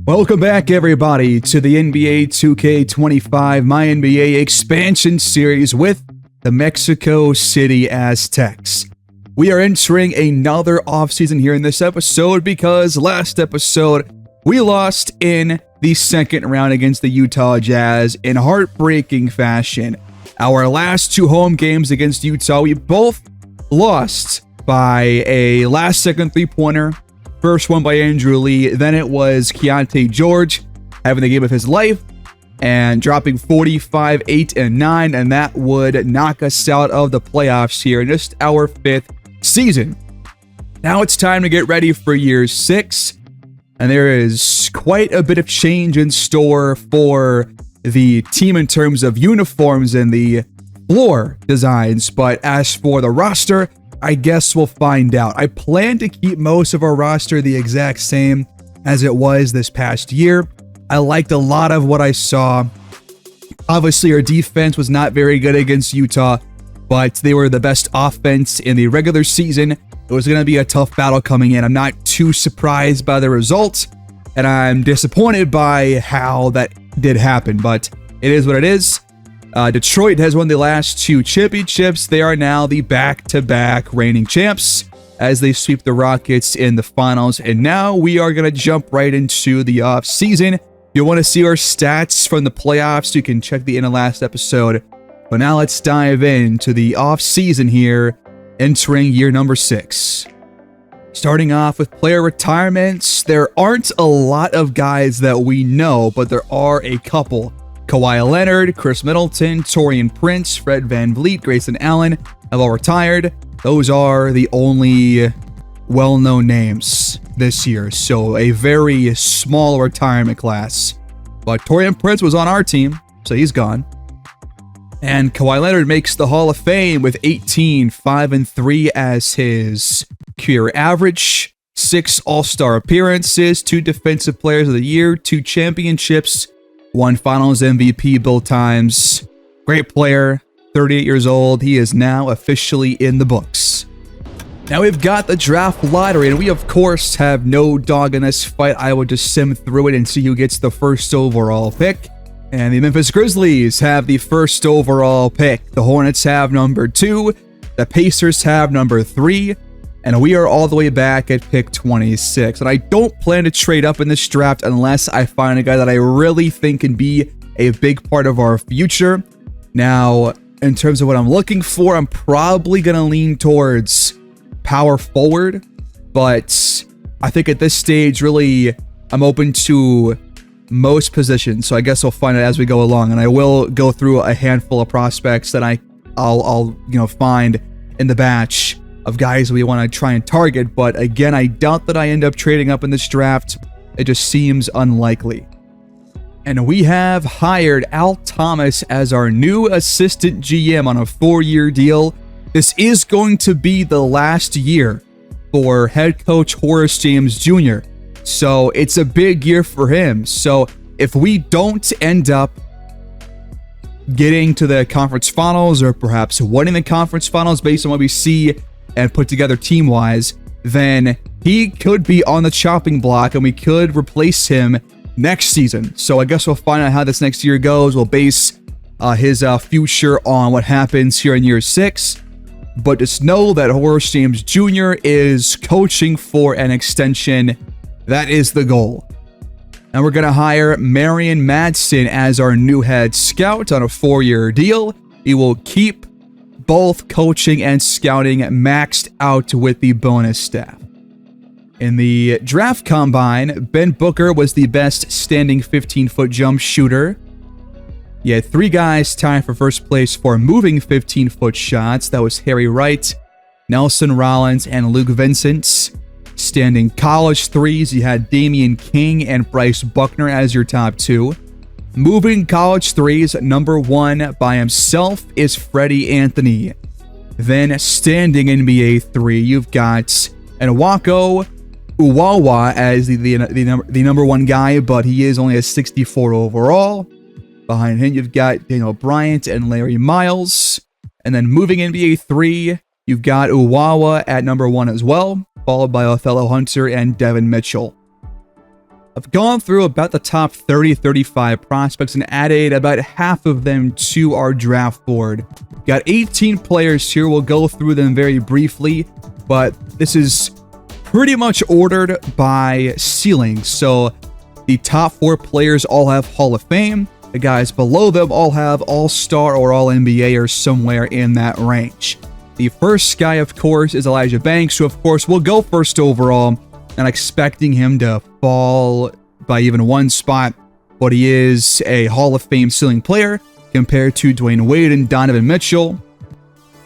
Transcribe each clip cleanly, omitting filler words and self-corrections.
Welcome back, everybody, to the NBA 2K25 MyNBA expansion series with the Mexico City Aztecs. We are entering another offseason here in this episode because last episode we lost in the second round against the Utah Jazz in heartbreaking fashion. Our last two home games against Utah, we both lost by a last-second three-pointer. First one by Andrew Lee, then it was Keontae George having the game of his life and dropping 45, 8, and 9, and that would knock us out of the playoffs here in just our fifth season. Now it's time to get ready for year 6, and there is quite a bit of change in store for the team in terms of uniforms and the floor designs, but as for the roster, I guess we'll find out. I plan to keep most of our roster the exact same as it was this past year. I liked a lot of what I saw. Obviously, our defense was not very good against Utah, but they were the best offense in the regular season. It was going to be a tough battle coming in. I'm not too surprised by the result, and I'm disappointed by how that did happen, but it is what it is. Detroit has won the last two championships. They are now the back-to-back reigning champs as they sweep the Rockets in the finals. And now we are going to jump right into the offseason. If you want to see our stats from the playoffs, you can check the end of last episode. But now let's dive into the offseason here, entering year number 6. Starting off with player retirements, there aren't a lot of guys that we know, but there are a couple. Kawhi Leonard, Chris Middleton, Taurean Prince, Fred VanVleet, Grayson Allen have all retired. Those are the only well-known names this year, so a very small retirement class. But Taurean Prince was on our team, so he's gone. And Kawhi Leonard makes the Hall of Fame with 18, 5, and 3 as his career average, 6 All-Star appearances, 2 Defensive Players of the Year, 2 championships, 1 Finals MVP both times. Great player, 38 years old. He is now officially in the books. Now we've got the draft lottery, and we of course have no dog in this fight. I will just sim through it and see who gets the first overall pick. And the Memphis Grizzlies have the first overall pick. The Hornets have number 2. The Pacers have number 3. And we are all the way back at pick 26. And I don't plan to trade up in this draft unless I find a guy that I really think can be a big part of our future. Now, in terms of what I'm looking for, I'm probably going to lean towards power forward. But I think at this stage, really, I'm open to most positions. So I guess we'll find out as we go along. And I will go through a handful of prospects that I'll find in the batch of guys we want to try and target, but again, I doubt that I end up trading up in this draft. It just seems unlikely. And we have hired Al Thomas as our new assistant GM on a 4-year deal. This is going to be the last year for head coach Horace James Jr., so it's a big year for him. So if we don't end up getting to the conference finals or perhaps winning the conference finals based on what we see and put together team-wise, then he could be on the chopping block and we could replace him next season. So I guess we'll find out how this next year goes. We'll base his future on what happens here in year 6. But just know that Horace James Jr. is coaching for an extension. That is the goal. And we're going to hire Marion Madsen as our new head scout on a 4-year deal. He will keep both coaching and scouting maxed out with the bonus staff. In the draft combine, Ben Booker was the best standing 15-foot jump shooter. He had 3 guys tied for first place for moving 15-foot shots. That was Harry Wright, Nelson Rollins, and Luke Vincent. Standing college threes, you had Damian King and Bryce Buckner as your top 2. Moving college threes, number 1 by himself is Freddie Anthony. Then standing NBA 3, you've got Nwako Uwawa as the number 1 guy, but he is only a 64 overall. Behind him, you've got Daniel Bryant and Larry Miles. And then moving NBA 3, you've got Uwawa at number 1 as well, followed by Othello Hunter and Devin Mitchell. I've gone through about the top 30-35 prospects and added about half of them to our draft board. Got 18 players here. We'll go through them very briefly, but this is pretty much ordered by ceiling. So the top 4 players all have Hall of Fame. The guys below them all have All-Star or All-NBA or somewhere in that range. The first guy, of course, is Elijah Banks, who, of course, will go first overall. Not expecting him to fall by even one spot, but he is a Hall of Fame ceiling player compared to Dwayne Wade and Donovan Mitchell.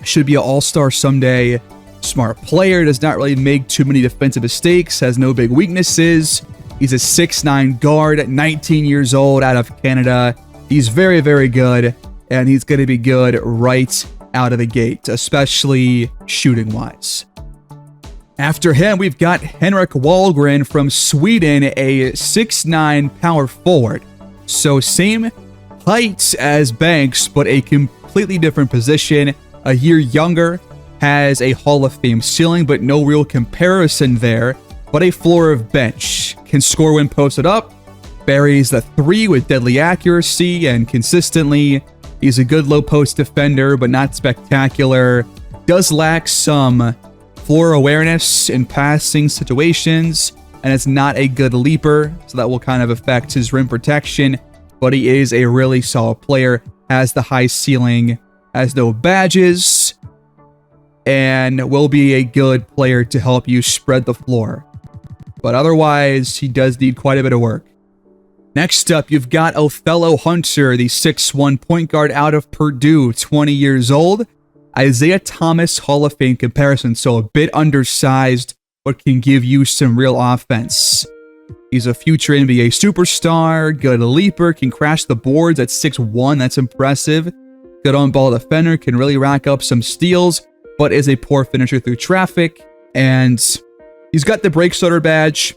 Should be an all-star someday. Smart player, does not really make too many defensive mistakes, has no big weaknesses. He's a 6'9 guard, 19 years old, out of Canada. He's very, very good, and he's going to be good right out of the gate, especially shooting-wise. After him, we've got Henrik Wahlgren from Sweden, a 6'9 power forward. So same height as Banks, but a completely different position. A year younger, has a Hall of Fame ceiling, but no real comparison there. But a floor of bench. Can score when posted up. Buries the 3 with deadly accuracy and consistently. He's a good low post defender, but not spectacular. Does lack some floor awareness in passing situations, and it's not a good leaper, so that will kind of affect his rim protection, but he is a really solid player, has the high ceiling, has no badges, and will be a good player to help you spread the floor. But otherwise, he does need quite a bit of work. Next up, you've got Othello Hunter, the 6'1 point guard out of Purdue, 20 years old. Isaiah Thomas Hall of Fame comparison, so a bit undersized, but can give you some real offense. He's a future NBA superstar, good leaper, can crash the boards at 6'1, that's impressive. Good on-ball defender, can really rack up some steals, but is a poor finisher through traffic. And he's got the break starter badge,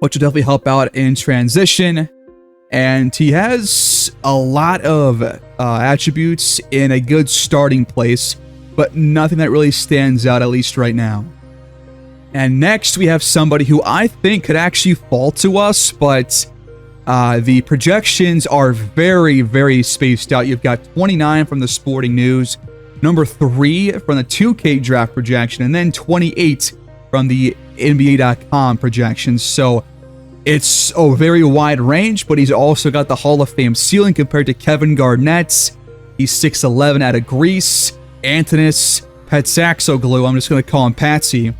which will definitely help out in transition. And he has a lot of attributes in a good starting place, but nothing that really stands out, at least right now. And next, we have somebody who I think could actually fall to us, but the projections are very, very spaced out. You've got 29 from the Sporting News, number 3 from the 2K draft projection, and then 28 from the NBA.com projections. So it's a very wide range, but he's also got the Hall of Fame ceiling compared to Kevin Garnett. He's 6'11 out of Greece. Antonis Petsaxoglou, I'm just going to call him Patsy.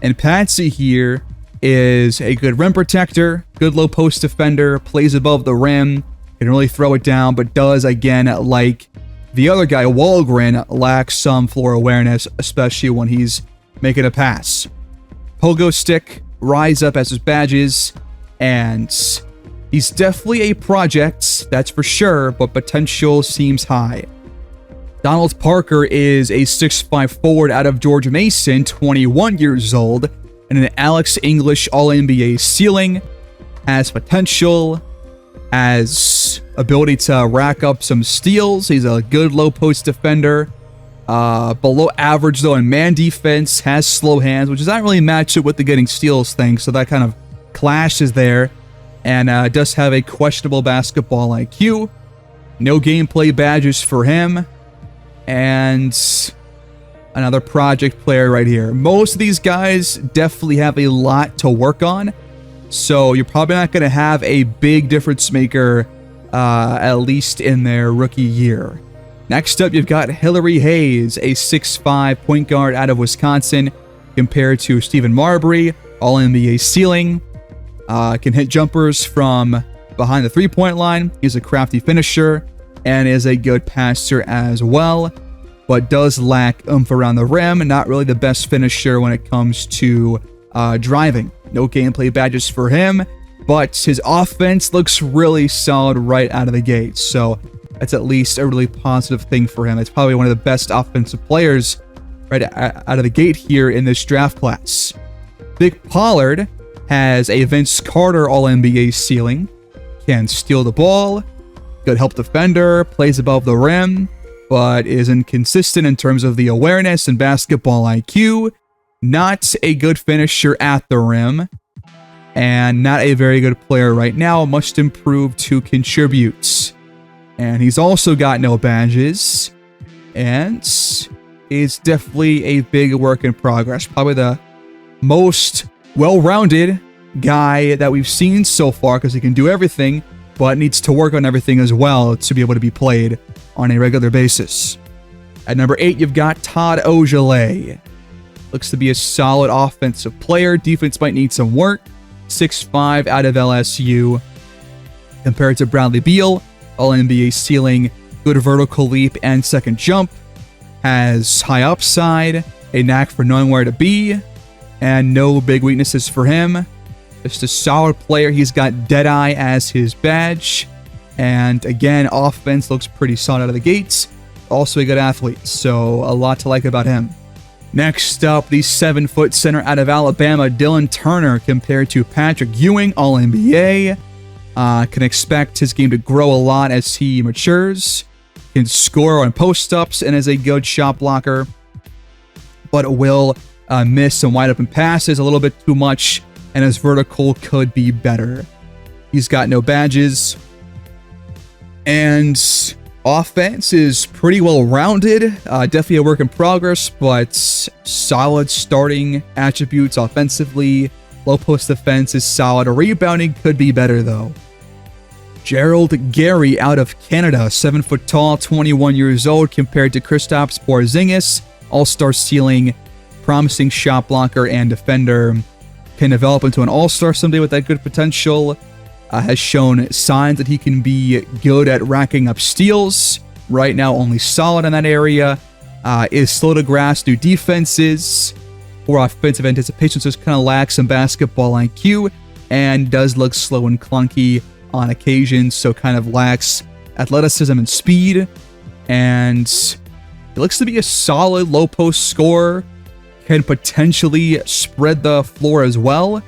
And Patsy here is a good rim protector, good low post defender, plays above the rim, can really throw it down, but does, again, like the other guy, Wahlgren, lacks some floor awareness, especially when he's making a pass. Pogo stick, rise up as his badges, and he's definitely a project, that's for sure, but potential seems high. Donald Parker is a 6'5 forward out of George Mason, 21 years old, and an Alex English All-NBA ceiling, has potential, has ability to rack up some steals. He's a good low-post defender, below average, though, in man defense, has slow hands, which does not really match it with the getting steals thing, so that kind of clashes there, and does have a questionable basketball IQ. No gameplay badges for him, and another project player right here. Most of these guys definitely have a lot to work on, so you're probably not going to have a big difference maker, at least in their rookie year. Next up, you've got Hillary Hayes, a 6'5 point guard out of Wisconsin, compared to Stephen Marbury, All-NBA ceiling. Can hit jumpers from behind the three-point line. He's a crafty finisher and is a good passer as well, but does lack oomph around the rim. Not really the best finisher when it comes to driving. No gameplay badges for him, but his offense looks really solid right out of the gate. So that's at least a really positive thing for him. It's probably one of the best offensive players right out of the gate here in this draft class. Vic Pollard has a Vince Carter All-NBA ceiling, can steal the ball, good help defender, plays above the rim, but is inconsistent in terms of the awareness and basketball IQ, not a good finisher at the rim, and not a very good player right now. Must improve to contribute. And he's also got no badges, and is definitely a big work in progress. Probably the most well-rounded guy that we've seen so far, because he can do everything, but needs to work on everything as well to be able to be played on a regular basis. At number 8, you've got Todd Ojale. Looks to be a solid offensive player. Defense might need some work. 6'5" out of LSU. Compared to Bradley Beal, All-NBA ceiling, good vertical leap and second jump. Has high upside, a knack for knowing where to be, and no big weaknesses for him. Just a solid player. He's got Deadeye as his badge. And again, offense looks pretty solid out of the gates. Also a good athlete, so a lot to like about him. Next up, the 7-foot center out of Alabama, Dylan Turner, compared to Patrick Ewing, All-NBA. Can expect his game to grow a lot as he matures. Can score on post-ups and is a good shot blocker, but will miss some wide-open passes a little bit too much, and his vertical could be better. He's got no badges, and offense is pretty well-rounded. Definitely a work in progress, but solid starting attributes offensively. Low post defense is solid. Rebounding could be better, though. Gerald Gary out of Canada, 7 foot tall, 21 years old, compared to Kristaps Porzingis, all-star ceiling, promising shot blocker and defender. Can develop into an all-star someday with that good potential. Has shown signs that he can be good at racking up steals. Right now, only solid in that area. Is slow to grasp new defenses. Poor offensive anticipation, so just kind of lacks some basketball IQ. And does look slow and clunky on occasion, so kind of lacks athleticism and speed. And it looks to be a solid low post scorer. Can potentially spread the floor as well.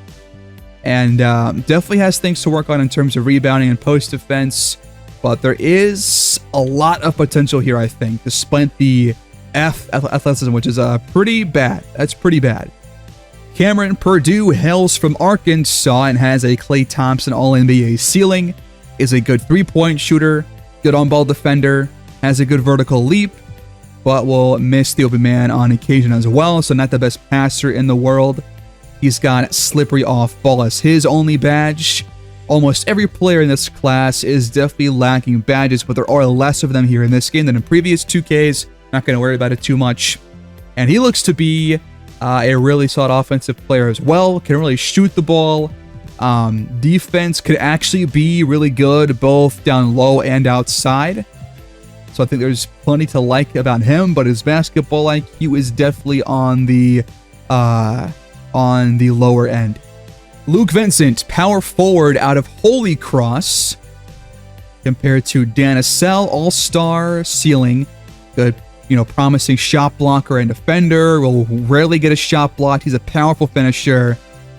And definitely has things to work on in terms of rebounding and post defense. But there is a lot of potential here, I think, despite the athleticism, which is pretty bad. That's pretty bad. Cameron Purdue hails from Arkansas and has a Klay Thompson All-NBA ceiling. Is a good three-point shooter, good on-ball defender, has a good vertical leap, but will miss the open man on occasion as well, so not the best passer in the world. He's got slippery off ball as his only badge. Almost every player in this class is definitely lacking badges, but there are less of them here in this game than in previous 2Ks. Not going to worry about it too much. And he looks to be a really solid offensive player as well. Can really shoot the ball. Defense could actually be really good both down low and outside. So I think there's plenty to like about him, but his basketball IQ is definitely on the lower end. Luke Vincent, power forward out of Holy Cross, compared to Dan Assell, all-star ceiling, good, promising shot blocker and defender. Will rarely get a shot blocked. He's a powerful finisher,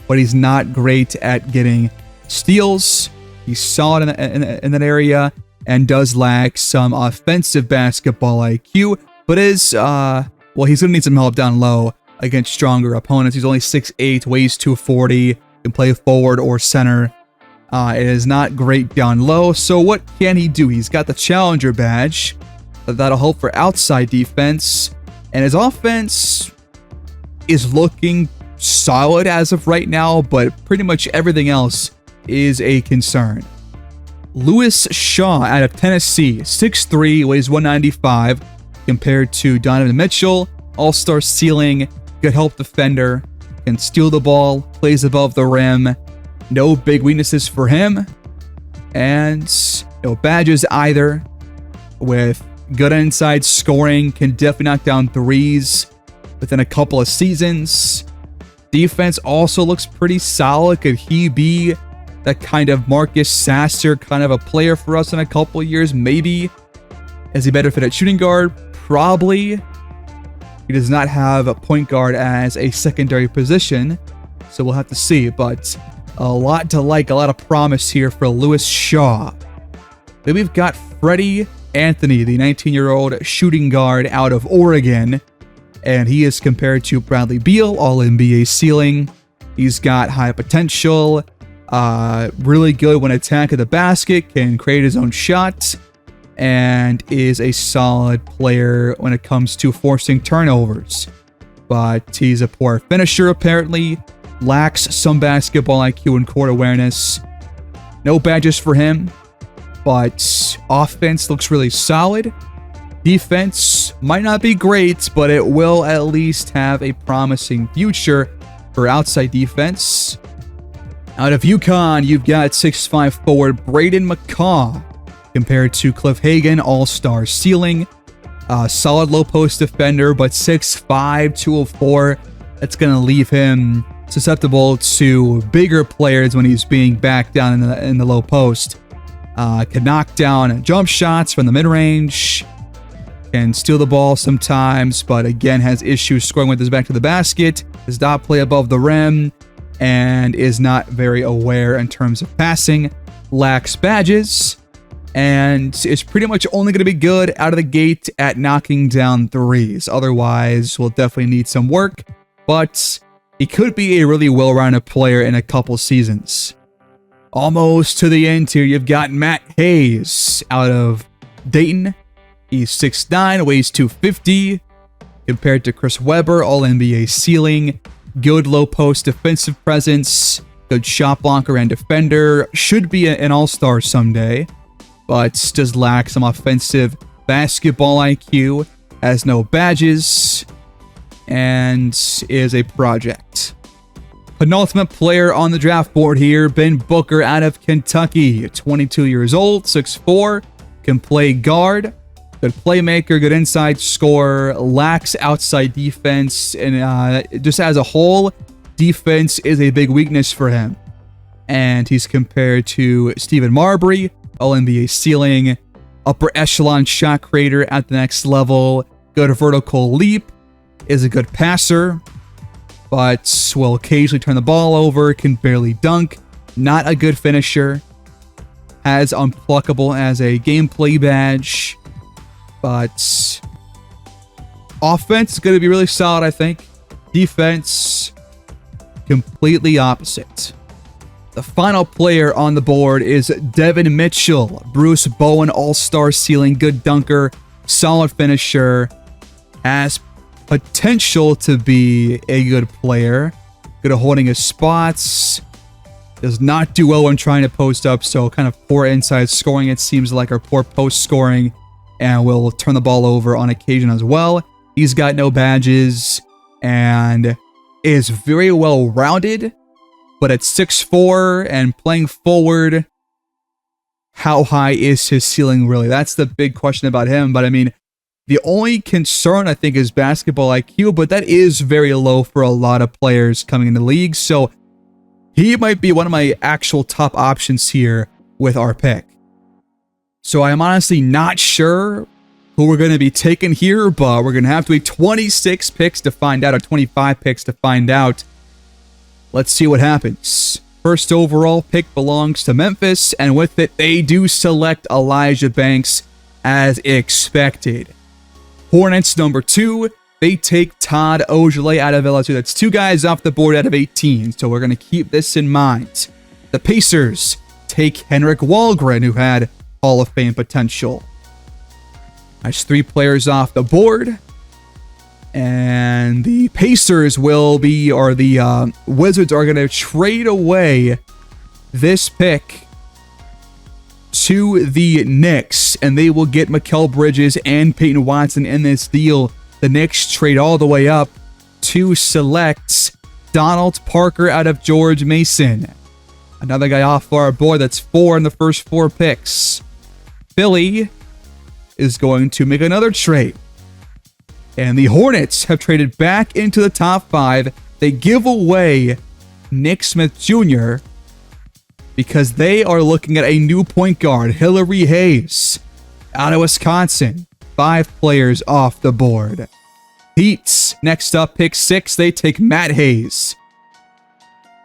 but he's not great at getting steals. He's solid in that area and does lack some offensive basketball IQ, but is, he's going to need some help down low against stronger opponents. He's only 6'8", weighs 240, can play forward or center. It is not great down low, so what can he do? He's got the Challenger badge. That'll help for outside defense, and his offense is looking solid as of right now, but pretty much everything else is a concern. Lewis Shaw out of Tennessee, 6'3", weighs 195, compared to Donovan Mitchell, all-star ceiling, good help defender, can steal the ball, plays above the rim, no big weaknesses for him, and no badges either, with good inside scoring, can definitely knock down threes within a couple of seasons. Defense also looks pretty solid. Could he be that kind of Marcus Sasser kind of a player for us in a couple of years? Maybe. Is he better fit at shooting guard? Probably. He does not have a point guard as a secondary position, so we'll have to see. But a lot to like, a lot of promise here for Lewis Shaw. Then we've got Freddie Anthony, the 19-year-old shooting guard out of Oregon, and he is compared to Bradley Beal, All-NBA ceiling. He's got high potential, Really good when attacking the basket, can create his own shot, and is a solid player when it comes to forcing turnovers. But he's a poor finisher apparently, lacks some basketball IQ and court awareness. No badges for him, but offense looks really solid. Defense might not be great, but it will at least have a promising future for outside defense. Out of UConn, you've got 6'5" forward Braden McCaw compared to Cliff Hagan, all-star ceiling. Solid low post defender, but 6'5", 204. That's going to leave him susceptible to bigger players when he's being backed down in the low post. Can knock down jump shots from the mid-range. Can steal the ball sometimes, but again has issues scoring with his back to the basket. Does not play above the rim, and is not very aware in terms of passing. Lacks badges, and is pretty much only going to be good out of the gate at knocking down threes. Otherwise, will definitely need some work, but he could be a really well-rounded player in a couple seasons. Almost to the end here, you've got Matt Hayes out of Dayton. He's 6'9", weighs 250. Compared to Chris Webber, all-NBA ceiling. Good low-post defensive presence. Good shot blocker and defender. Should be an all-star someday, but does lack some offensive basketball IQ. Has no badges, and is a project. Penultimate player on the draft board here, Ben Booker out of Kentucky. 22 years old, 6'4", can play guard. Good playmaker, good inside scorer, lacks outside defense, and just as a whole, defense is a big weakness for him. And he's compared to Stephen Marbury, all-NBA ceiling, upper echelon shot creator at the next level, good vertical leap, is a good passer, but will occasionally turn the ball over, can barely dunk, not a good finisher, has unpluckable as a gameplay badge. But offense is going to be really solid, I think. Defense, completely opposite. The final player on the board is Devin Mitchell. Bruce Bowen, all-star ceiling, good dunker, solid finisher. Has potential to be a good player. Good at holding his spots. Does not do well when trying to post up, so kind of poor inside scoring, it seems like, or poor post scoring. And will turn the ball over on occasion as well. He's got no badges and is very well rounded, but at 6'4" and playing forward, how high is his ceiling really? That's the big question about him. But I mean, the only concern I think is basketball IQ, but that is very low for a lot of players coming in the league. So he might be one of my actual top options here with our pick. So I am honestly not sure who we're going to be taking here, but we're going to have to be 26 picks to find out, or 25 picks to find out. Let's see what happens. First overall pick belongs to Memphis, and with it, they do select Elijah Banks as expected. Hornets number 2, they take Todd Ojale out of LSU. That's 2 guys off the board out of 18, so we're going to keep this in mind. The Pacers take Henrik Wahlgren, who had Hall of Fame potential. That's 3 players off the board. And the Pacers will be, or the Wizards are going to trade away this pick to the Knicks. And they will get Mikal Bridges and Peyton Watson in this deal. The Knicks trade all the way up to select Donald Parker out of George Mason. Another guy off our board. That's 4 in the first 4 picks. Philly is going to make another trade. And the Hornets have traded back into the top 5. They give away Nick Smith Jr. because they are looking at a new point guard, Hillary Hayes, out of Wisconsin. 5 players off the board. Heat, next up, pick 6. They take Matt Hayes.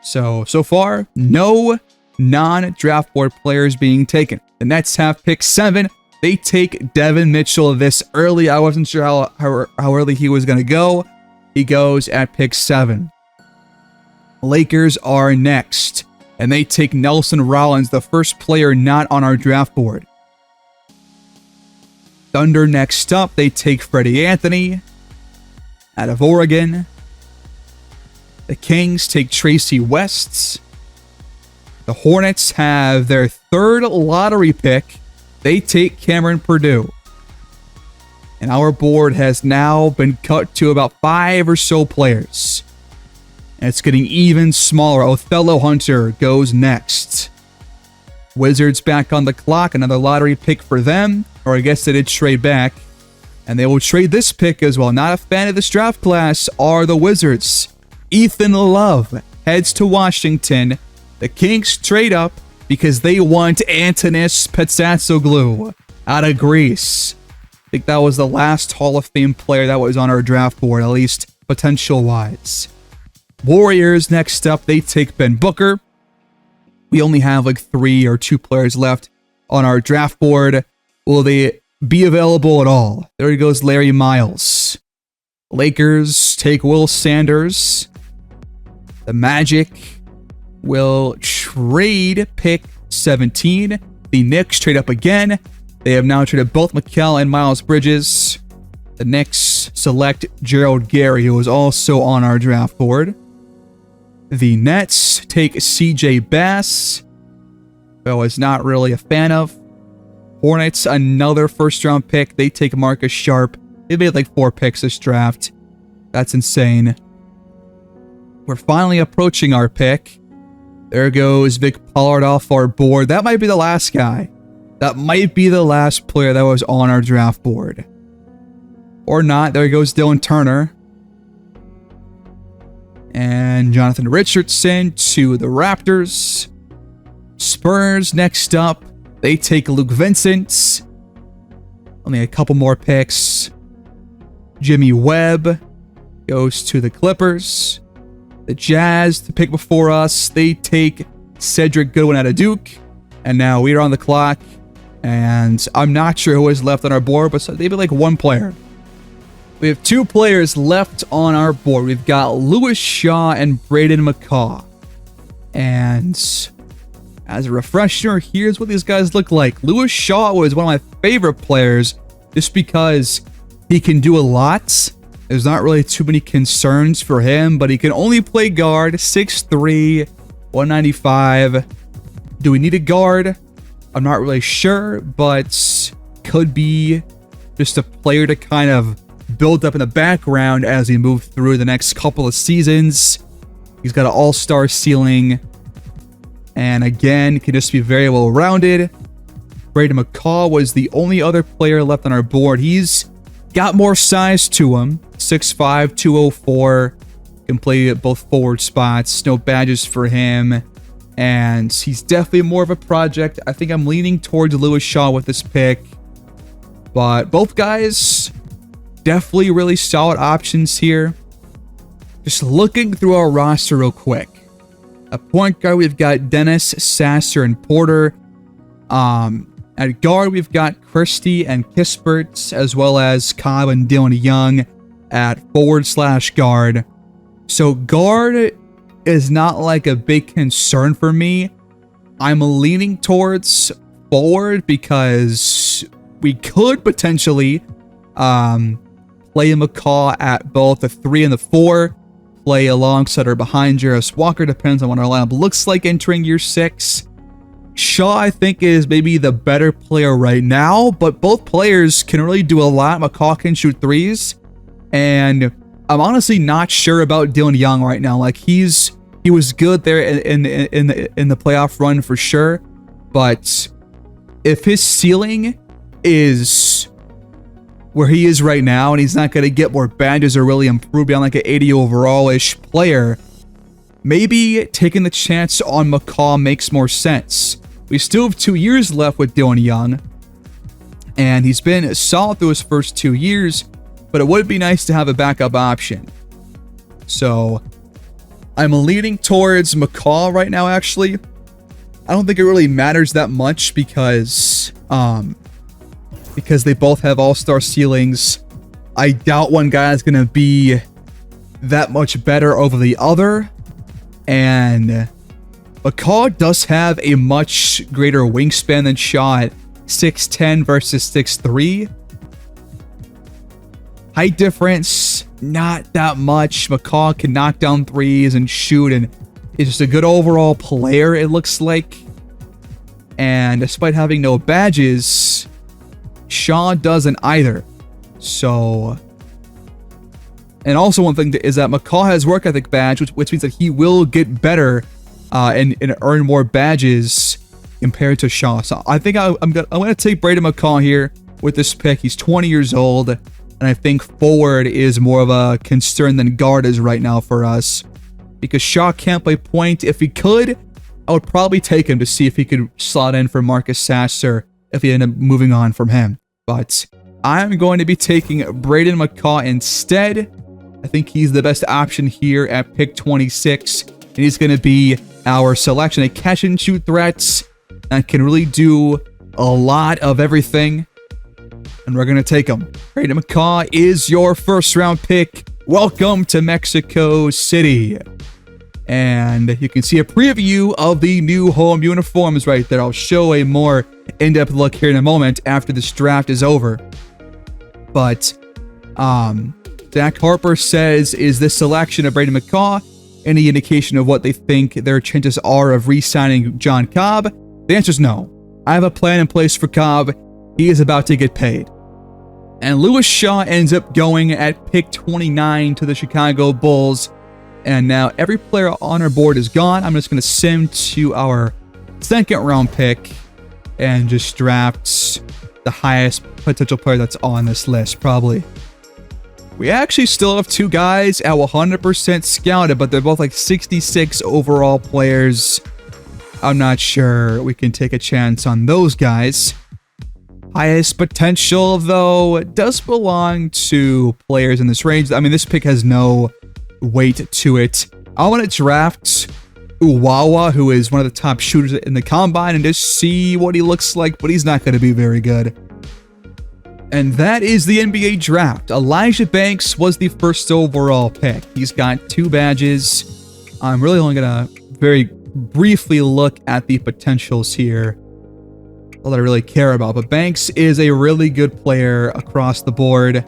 So far, no non-draft board players being taken. The Nets have pick 7. They take Devin Mitchell this early. I wasn't sure how early he was going to go. He goes at pick 7. Lakers are next. and they take Nelson Rollins, the first player not on our draft board. Thunder next up, they take Freddie Anthony out of Oregon. The Kings take Tracy West. The Hornets have their third lottery pick. They take Cameron Purdue. And our board has now been cut to about 5 or so players. And it's getting even smaller. Othello Hunter goes next. Wizards back on the clock. Another lottery pick for them. Or I guess they did trade back. And they will trade this pick as well. Not a fan of this draft class are the Wizards. Ethan Love heads to Washington. The Kings trade up because they want Antonis Petsatsoglu out of Greece. I think that was the last Hall of Fame player that was on our draft board, at least potential-wise. Warriors next up, they take Ben Booker. We only have like 3 or 2 players left on our draft board. Will they be available at all? There he goes, Larry Miles. Lakers take Will Sanders. The Magic will trade pick 17. The Knicks trade up again. They have now traded both Mikal and Miles Bridges. The Knicks select Gerald Gary, who is also on our draft board. The Nets take CJ Bass, who I was not really a fan of. Hornets, another first-round pick. They take Marcus Sharp. They made like 4 picks this draft. That's insane. We're finally approaching our pick. There goes Vic Pollard off our board. That might be the last guy. That might be the last player that was on our draft board. Or not. There goes Dylan Turner. And Jonathan Richardson to the Raptors. Spurs next up. They take Luke Vincent. Only a couple more picks. Jimmy Webb goes to the Clippers. The Jazz, the pick before us, they take Cedric Goodwin out of Duke. And now we are on the clock. And I'm not sure who is left on our board, but maybe like 1 player. We have 2 players left on our board. We've got Lewis Shaw and Braden McCaw. And as a refresher, here's what these guys look like. Lewis Shaw was one of my favorite players just because he can do a lot. There's not really too many concerns for him, but he can only play guard, 6'3", 195. Do we need a guard? I'm not really sure, but could be just a player to kind of build up in the background as we move through the next couple of seasons. He's got an all-star ceiling, and again, can just be very well-rounded. Braden McCaw was the only other player left on our board. He's got more size to him. 6'5", 204. Can play at both forward spots. No badges for him. And he's definitely more of a project. I think I'm leaning towards Lewis Shaw with this pick. But both guys, definitely really solid options here. Just looking through our roster real quick. At point guard, we've got Dennis, Sasser, and Porter. At guard, we've got Christie and Kispert, as well as Cobb and Dylan Young at forward/guard. So guard is not like a big concern for me. I'm leaning towards forward because we could potentially play McCaw at both the 3 and the 4, play alongside or behind Jarris Walker, depends on what our lineup looks like entering year 6. Shaw, I think, is maybe the better player right now, but both players can really do a lot. McCaw can shoot 3s, and I'm honestly not sure about Dylan Young right now. Like he was good there in the playoff run for sure, but if his ceiling is where he is right now, and he's not going to get more badges or really improve beyond like an 80 overall-ish player, maybe taking the chance on McCaw makes more sense. We still have 2 years left with Dylan Young, and he's been solid through his first 2 years, but it would be nice to have a backup option. So I'm leaning towards McCaw right now, actually. I don't think it really matters that much because they both have all-star ceilings. I doubt one guy is going to be that much better over the other. And McCaw does have a much greater wingspan than Shaw at 6'10 versus 6'3. Height difference, not that much. McCaw can knock down threes and shoot, and is just a good overall player, it looks like. And despite having no badges, Shaw doesn't either. So, and also one thing is that McCaw has work ethic badge, which means that he will get better and earn more badges compared to Shaw. So I think I'm gonna take Braden McCaw here with this pick. He's 20 years old, and I think forward is more of a concern than guard is right now for us, because Shaw can't play point. If he could, I would probably take him to see if he could slot in for Marcus Sasser if he ended up moving on from him. But I'm going to be taking Braden McCaw instead. I think he's the best option here at pick 26. And he's going to be our selection. A catch and shoot threat that can really do a lot of everything. And we're going to take him. Braden McCaw is your first round pick. Welcome to Mexico City. And you can see a preview of the new home uniforms right there. I'll show a more in-depth look here in a moment after this draft is over. But Zach Harper says, is this selection of Braden McCaw any indication of what they think their chances are of re-signing John Cobb? The answer is no. I have a plan in place for Cobb. He is about to get paid. And Lewis Shaw ends up going at pick 29 to the Chicago Bulls. And now every player on our board is gone. I'm just going to sim to our second round pick and just draft the highest potential player that's on this list, probably. We actually still have two guys at 100% scouted, but they're both like 66 overall players. I'm not sure we can take a chance on those guys. Highest potential, though, does belong to players in this range. I mean, this pick has no weight to it. I want to draft Uwawa, who is one of the top shooters in the combine, and just see what he looks like, but he's not going to be very good. And that is the NBA draft. Elijah Banks was the first overall pick. He's got 2 badges. I'm really only going to very briefly look at the potentials here, all that I really care about. But Banks is a really good player across the board.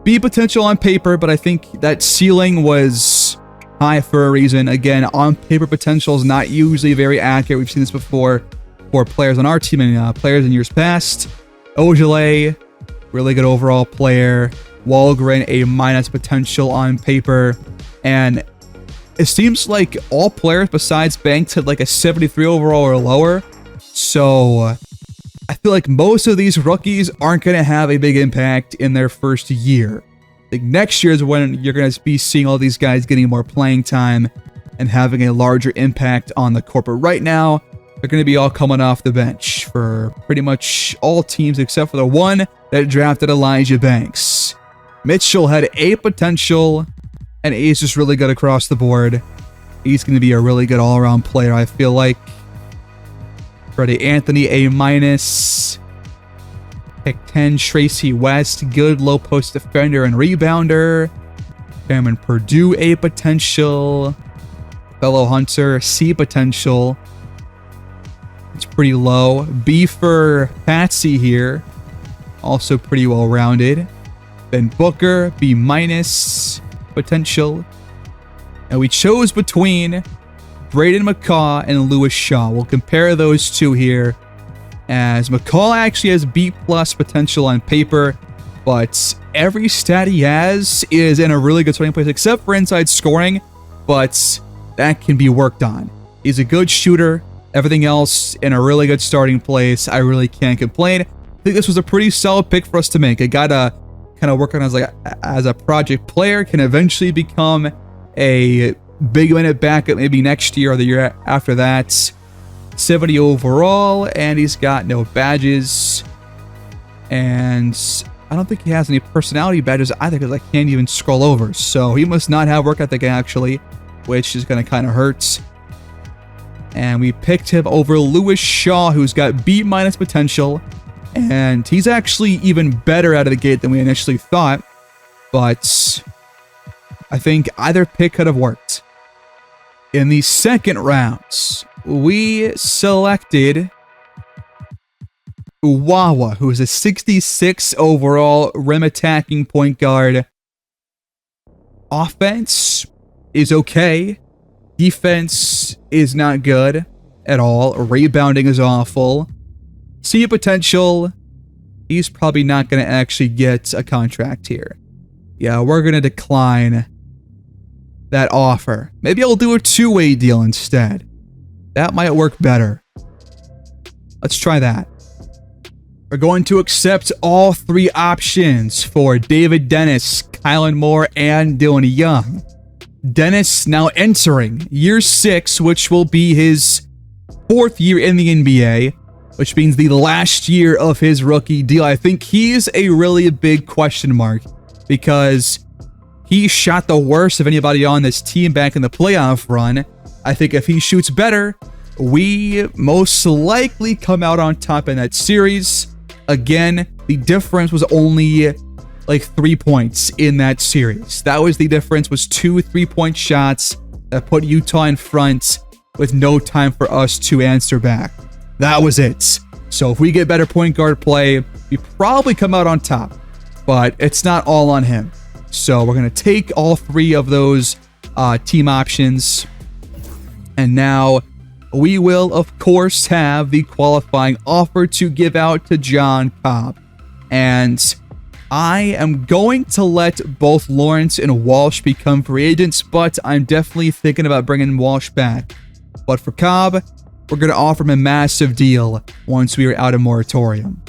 B potential on paper, but I think that ceiling was high for a reason. Again, on paper potential is not usually very accurate. We've seen this before for players on our team and players in years past. Ojale, really good overall player. Walgren, A- potential on paper. And it seems like all players besides Banks had like a 73 overall or lower. So I feel like most of these rookies aren't going to have a big impact in their first year. Like next year is when you're going to be seeing all these guys getting more playing time and having a larger impact on the court. But right now, they're going to be all coming off the bench for pretty much all teams except for the one that drafted Elijah Banks. Mitchell had A potential, and A is just really good across the board. He's going to be a really good all-around player, I feel like. Freddie Anthony, A-. Pick 10, Tracy West, good low post defender and rebounder. Cameron Purdue, A potential. Fellow Hunter, C potential. It's pretty low. B for Patsy here. Also pretty well rounded. Ben Booker, B- potential. And we chose between Braden McCaw and Lewis Shaw. We'll compare those two here, as McCaw actually has B+ potential on paper, but every stat he has is in a really good starting place, except for inside scoring, but that can be worked on. He's a good shooter. Everything else in a really good starting place. I really can't complain. I think this was a pretty solid pick for us to make. A guy to kind of work on as a project player, can eventually become a big minute backup maybe next year or the year after that. 70 overall, and he's got no badges. And I don't think he has any personality badges either, because I can't even scroll over. So he must not have work ethic actually, which is going to kind of hurt. And we picked him over Lewis Shaw, who's got B- potential. And he's actually even better out of the gate than we initially thought. But I think either pick could have worked. In the second round, we selected Uwawa, who is a 66 overall rim attacking point guard. Offense is okay. Defense is not good at all. Rebounding is awful. See potential. He's probably not going to actually get a contract here. Yeah, we're going to decline that offer. Maybe I'll do a two-way deal instead. That might work better. Let's try that. We're going to accept all three options for David Dennis, Kylan Moore, and Dylan Young. Dennis now entering year 6, which will be his 4th year in the NBA, which means the last year of his rookie deal. I think he's a really big question mark because he shot the worst of anybody on this team back in the playoff run. I think if he shoots better, we most likely come out on top in that series. Again, the difference was only like 3 points in that series. That was the difference, was 2 3-point shots that put Utah in front with no time for us to answer back. That was it. So if we get better point guard play, we probably come out on top, but it's not all on him. So we're going to take all 3 of those team options. And now we will, of course, have the qualifying offer to give out to John Cobb. And I am going to let both Lawrence and Walsh become free agents, but I'm definitely thinking about bringing Walsh back. But for Cobb, we're going to offer him a massive deal once we are out of moratorium.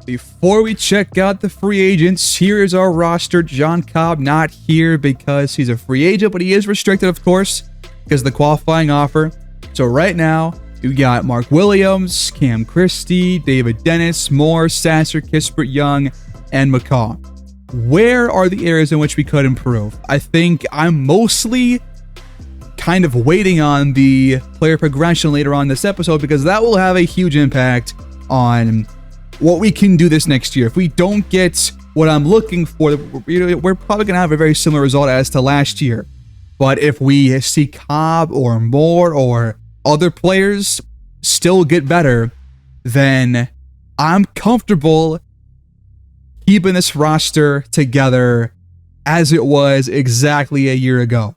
Before we check out the free agents, here is our roster. John Cobb not here because he's a free agent, but he is restricted, of course, because of the qualifying offer. So right now, we got Mark Williams, Cam Christie, David Dennis, Moore, Sasser, Kispert Young, and McCaw. Where are the areas in which we could improve? I think I'm mostly kind of waiting on the player progression later on in this episode because that will have a huge impact on what we can do this next year. If we don't get what I'm looking for, we're probably going to have a very similar result as to last year. But if we see Cobb or Moore or other players still get better, then I'm comfortable keeping this roster together as it was exactly a year ago.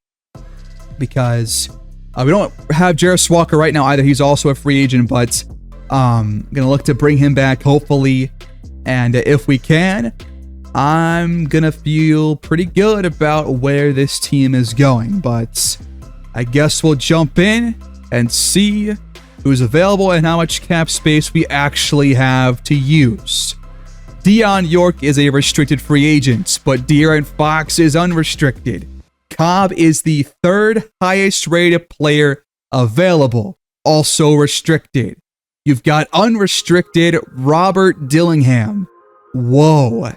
Because we don't have Jarris Walker right now either. He's also a free agent, but I'm going to look to bring him back, hopefully. And if we can, I'm going to feel pretty good about where this team is going. But I guess we'll jump in and see who's available and how much cap space we actually have to use. Deion York is a restricted free agent, but De'Aaron Fox is unrestricted. Cobb is the 3rd highest rated player available, also restricted. You've got unrestricted Robert Dillingham. Whoa.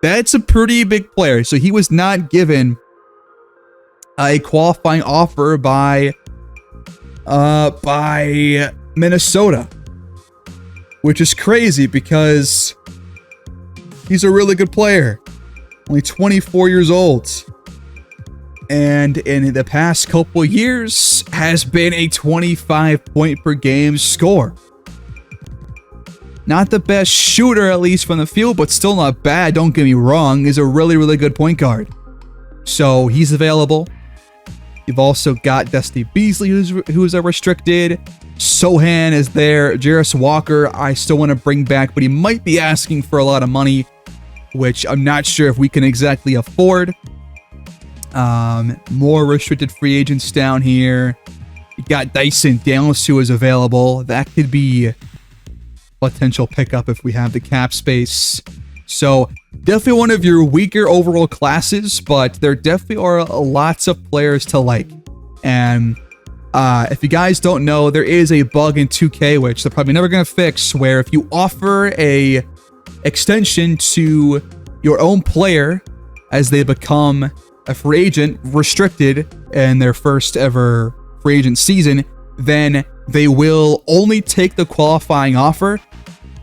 That's a pretty big player. So he was not given a qualifying offer by Minnesota, which is crazy because he's a really good player, only 24 years old, and in the past couple years has been a 25 point per game scorer. Not the best shooter, at least from the field, but still not bad, don't get me wrong. He's a really, really good point guard. So he's available. You've also got Dusty Beasley, who's a restricted. Sohan is there. Jarris Walker, I still want to bring back, but he might be asking for a lot of money, which I'm not sure if we can exactly afford. More restricted free agents down here. You got Dyson Daniels, who is available. That could be potential pickup if we have the cap space. So definitely one of your weaker overall classes, but there definitely are lots of players to like. And if you guys don't know, there is a bug in 2K, which they're probably never going to fix, where if you offer a extension to your own player as they become a free agent, restricted in their first ever free agent season, then they will only take the qualifying offer.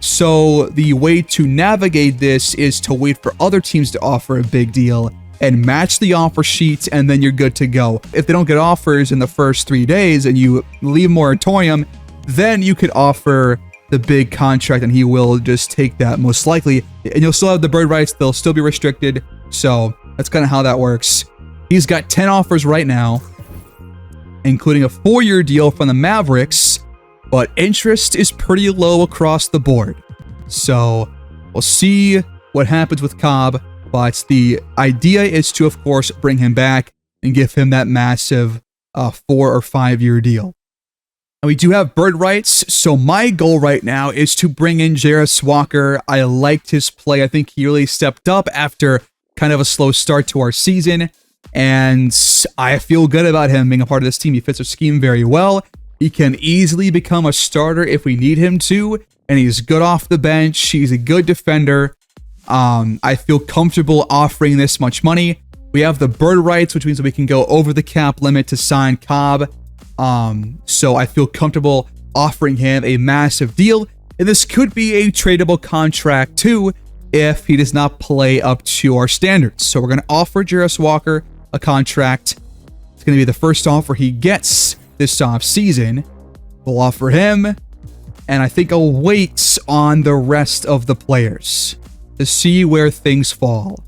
So the way to navigate this is to wait for other teams to offer a big deal and match the offer sheet, and then you're good to go. If they don't get offers in the first 3 days and you leave moratorium, then you could offer the big contract and he will just take that most likely. And you'll still have the bird rights. They'll still be restricted. So that's kind of how that works. He's got 10 offers right now, including a 4-year deal from the Mavericks, but interest is pretty low across the board. So we'll see what happens with Cobb, but the idea is to, of course, bring him back and give him that massive 4 or 5-year deal. And we do have bird rights, so my goal right now is to bring in Jarace Walker. I liked his play. I think he really stepped up after kind of a slow start to our season, and I feel good about him being a part of this team. He fits our scheme very well. He can easily become a starter if we need him to, and he's good off the bench. He's a good defender. I feel comfortable offering this much money. We have the bird rights, which means that we can go over the cap limit to sign Cobb. So I feel comfortable offering him a massive deal. And this could be a tradable contract too if he does not play up to our standards. So we're going to offer Jarace Walker a contract. It's going to be the first offer he gets this offseason. We'll offer him, and I think I'll wait on the rest of the players to see where things fall.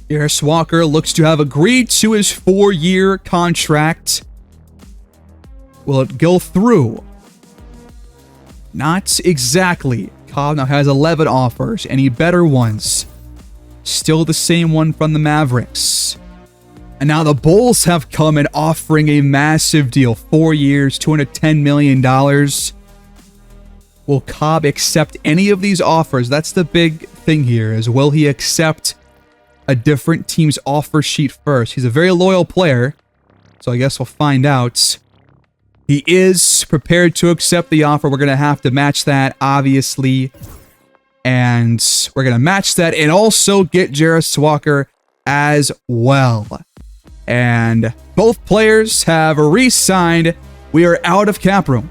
Jarace Walker looks to have agreed to his 4-year contract. Will it go through? Not exactly. Cobb now has 11 offers. Any better ones? Still the same one from the Mavericks. And now the Bulls have come in offering a massive deal. 4 years, $210 million. Will Cobb accept any of these offers? That's the big thing here, is will he accept a different team's offer sheet first? He's a very loyal player, so I guess we'll find out. He is prepared to accept the offer. We're going to have to match that, obviously. And we're going to match that and also get Jarace Walker as well. And both players have re-signed. We are out of cap room.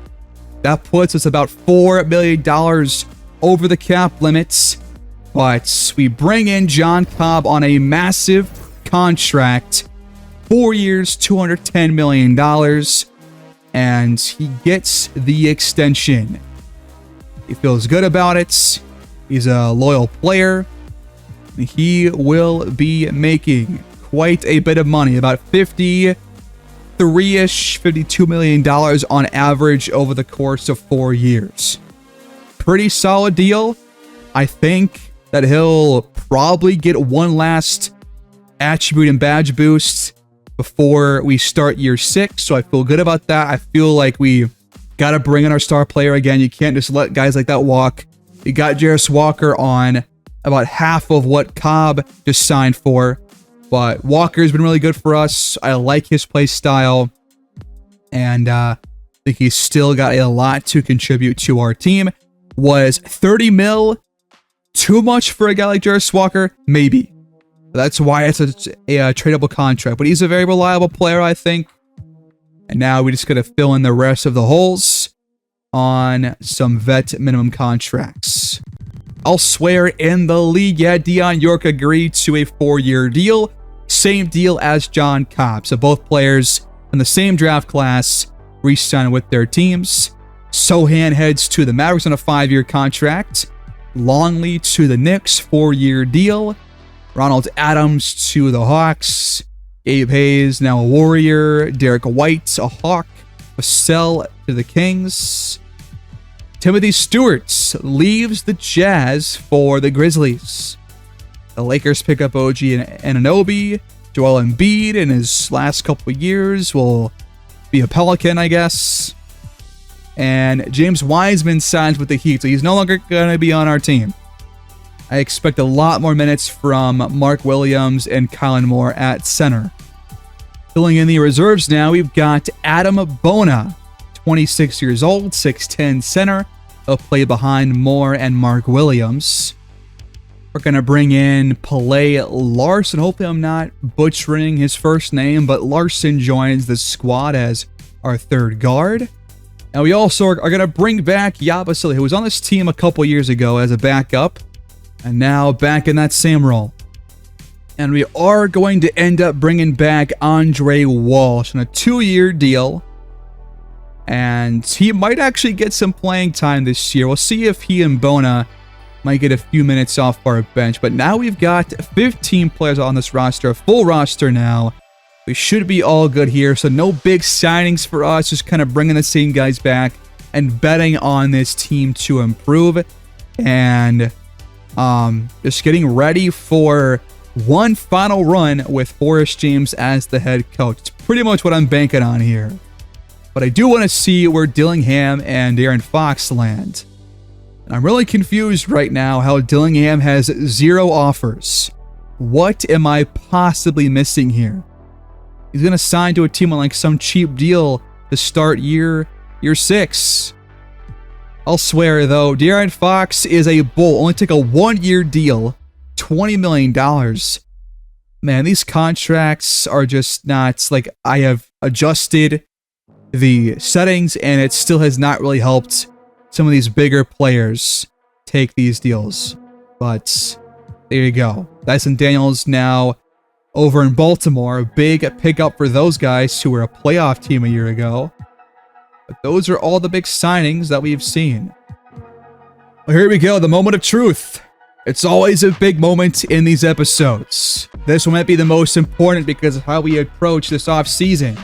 That puts us about $4 million over the cap limits. But we bring in John Cobb on a massive contract. 4 years, $210 million. And he gets the extension. He feels good about it. He's a loyal player. He will be making quite a bit of money, about 53-ish, $52 million on average over the course of 4 years. Pretty solid deal. I think that he'll probably get one last attribute and badge boost before we start year 6, so I feel good about that. I feel like we got to bring in our star player again. You can't just let guys like that walk. We got Jarace Walker on about half of what Cobb just signed for, but Walker's been really good for us. I like his play style, and I think he's still got a lot to contribute to our team. Was 30 mil too much for a guy like Jarace Walker? Maybe. That's why it's a tradable contract. But he's a very reliable player, I think. And now we just got to fill in the rest of the holes on some vet minimum contracts. Elsewhere in the league, yeah, Dion York agreed to a 4-year deal. Same deal as John Cobb. So both players in the same draft class re-signed with their teams. Sohan heads to the Mavericks on a 5-year contract. Longley to the Knicks, 4-year deal. Ronald Adams to the Hawks. Gabe Hayes, now a Warrior. Derek White, a Hawk. Vassell to the Kings. Timothy Stewart leaves the Jazz for the Grizzlies. The Lakers pick up OG Anunoby. Joel Embiid in his last couple of years will be a Pelican, I guess. And James Wiseman signs with the Heat, so he's no longer going to be on our team. I expect a lot more minutes from Mark Williams and Kylan Moore at center. Filling in the reserves now, we've got Adam Bona, 26 years old, 6'10 center. He'll play behind Moore and Mark Williams. We're going to bring in Pele Larson. Hopefully I'm not butchering his first name, but Larson joins the squad as our third guard. And we also are going to bring back Yabusele, who was on this team a couple years ago as a backup, and now back in that same role. And we are going to end up bringing back Andre Walsh on a 2-year deal. And he might actually get some playing time this year. We'll see if he and Bona might get a few minutes off our bench. But now we've got 15 players on this roster, a full roster now. We should be all good here. So no big signings for us, just kind of bringing the same guys back and betting on this team to improve. And just getting ready for one final run with Horace James as the head coach. It's pretty much what I'm banking on here. But I do want to see where Dillingham and De'Aaron Fox land. And I'm really confused right now how Dillingham has 0 offers. What am I possibly missing here? He's going to sign to a team on like some cheap deal to start year 6. I'll swear though, De'Aaron Fox is a bull. Only took a 1-year deal. $20 million. Man, these contracts are just not, like, I have adjusted the settings and it still has not really helped some of these bigger players take these deals. But there you go. Dyson Daniels now over in Baltimore. A big pickup for those guys who were a playoff team a year ago. But those are all the big signings that we've seen. Well, here we go. The moment of truth. It's always a big moment in these episodes. This one might be the most important because of how we approach this offseason.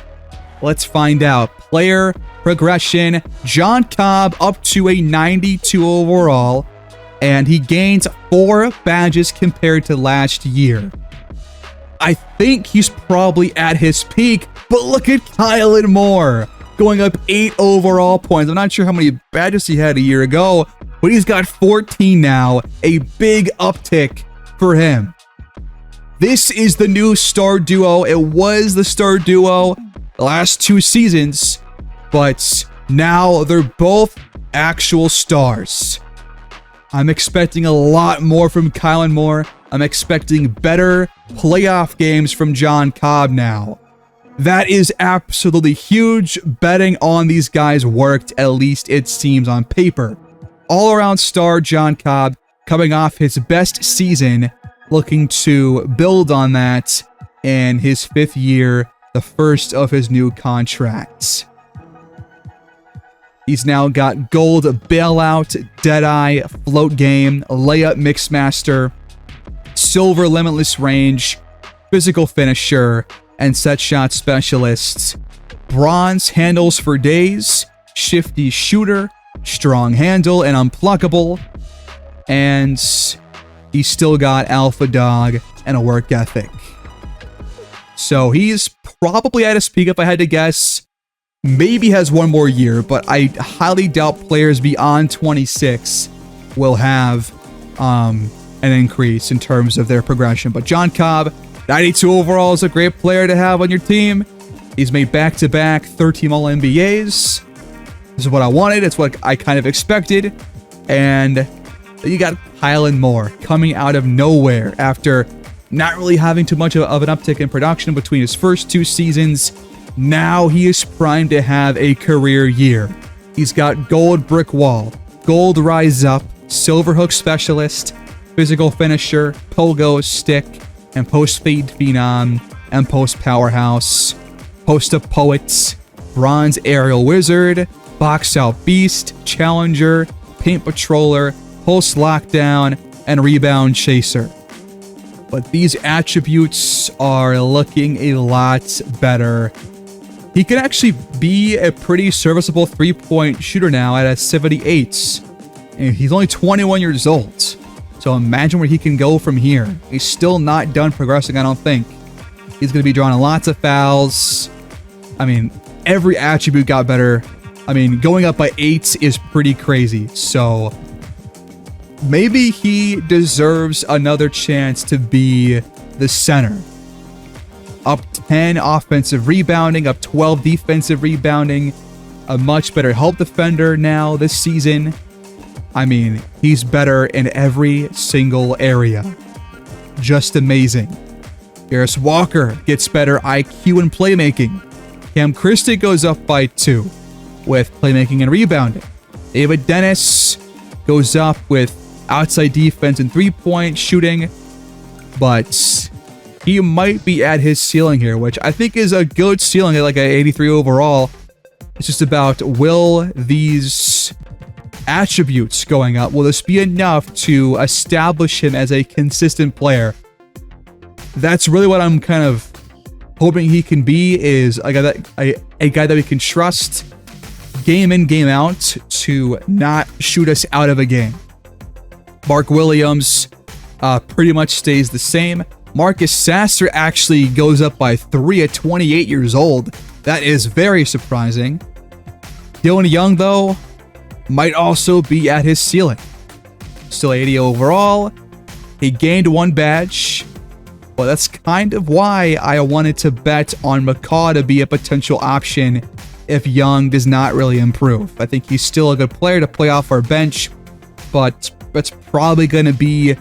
Let's find out. Player progression. John Cobb up to a 92 overall. And he gains 4 badges compared to last year. I think he's probably at his peak. But look at Kylan Moore. Going up 8 overall points. I'm not sure how many badges he had a year ago. But he's got 14 now. A big uptick for him. This is the new star duo. It was the star duo the last 2 seasons. But now they're both actual stars. I'm expecting a lot more from Kylan Moore. I'm expecting better playoff games from John Cobb now. That is absolutely huge. Betting on these guys worked, at least it seems on paper. All-around star John Cobb coming off his best season, looking to build on that in his 5th year, the first of his new contracts. He's now got gold bailout, deadeye, float game, layup mixmaster, silver limitless range, physical finisher, and set shot specialists. Bronze handles for days, shifty shooter, strong handle, and unpluckable. And he's still got alpha dog and a work ethic. So he's probably at his peak if I had to guess. Maybe has 1 more year, but I highly doubt players beyond 26 will have an increase in terms of their progression. But John Cobb, 92 overall, is a great player to have on your team. He's made back-to-back 13 All-NBAs. This is what I wanted. It's what I kind of expected. And you got Kylan Moore coming out of nowhere after not really having too much of an uptick in production between his first 2 seasons. Now he is primed to have a career year. He's got gold brick wall, gold rise up, silver hook specialist, physical finisher, pogo stick, and post fade phenom, and post powerhouse, post up poets, bronze aerial wizard, box out beast, challenger, paint patroller, post lockdown, and rebound chaser. But these attributes are looking a lot better. He can actually be a pretty serviceable 3-point shooter now at a 78. And he's only 21 years old. So imagine where he can go from here. He's still not done progressing, I don't think. He's going to be drawing lots of fouls. I mean, every attribute got better. I mean, going up by 8 is pretty crazy. So maybe he deserves another chance to be the center. Up 10 offensive rebounding, up 12 defensive rebounding. A much better help defender now this season. I mean, he's better in every single area. Just amazing. Harris Walker gets better IQ and playmaking. Cam Christie goes up by 2 with playmaking and rebounding. David Dennis goes up with outside defense and 3-point shooting. But he might be at his ceiling here, which I think is a good ceiling at like an 83 overall. It's just about, will these attributes going up, will this be enough to establish him as a consistent player? That's really what I'm kind of hoping he can be, is a guy that we can trust game in, game out to not shoot us out of a game. Mark Williams pretty much stays the same. Marcus Sasser actually goes up by 3 at 28 years old. That is very surprising. Dylan Young, though, might also be at his ceiling. Still 80 overall. He gained 1 badge. Well, that's kind of why I wanted to bet on McCaw to be a potential option if Young does not really improve. I think he's still a good player to play off our bench, but that's probably going to be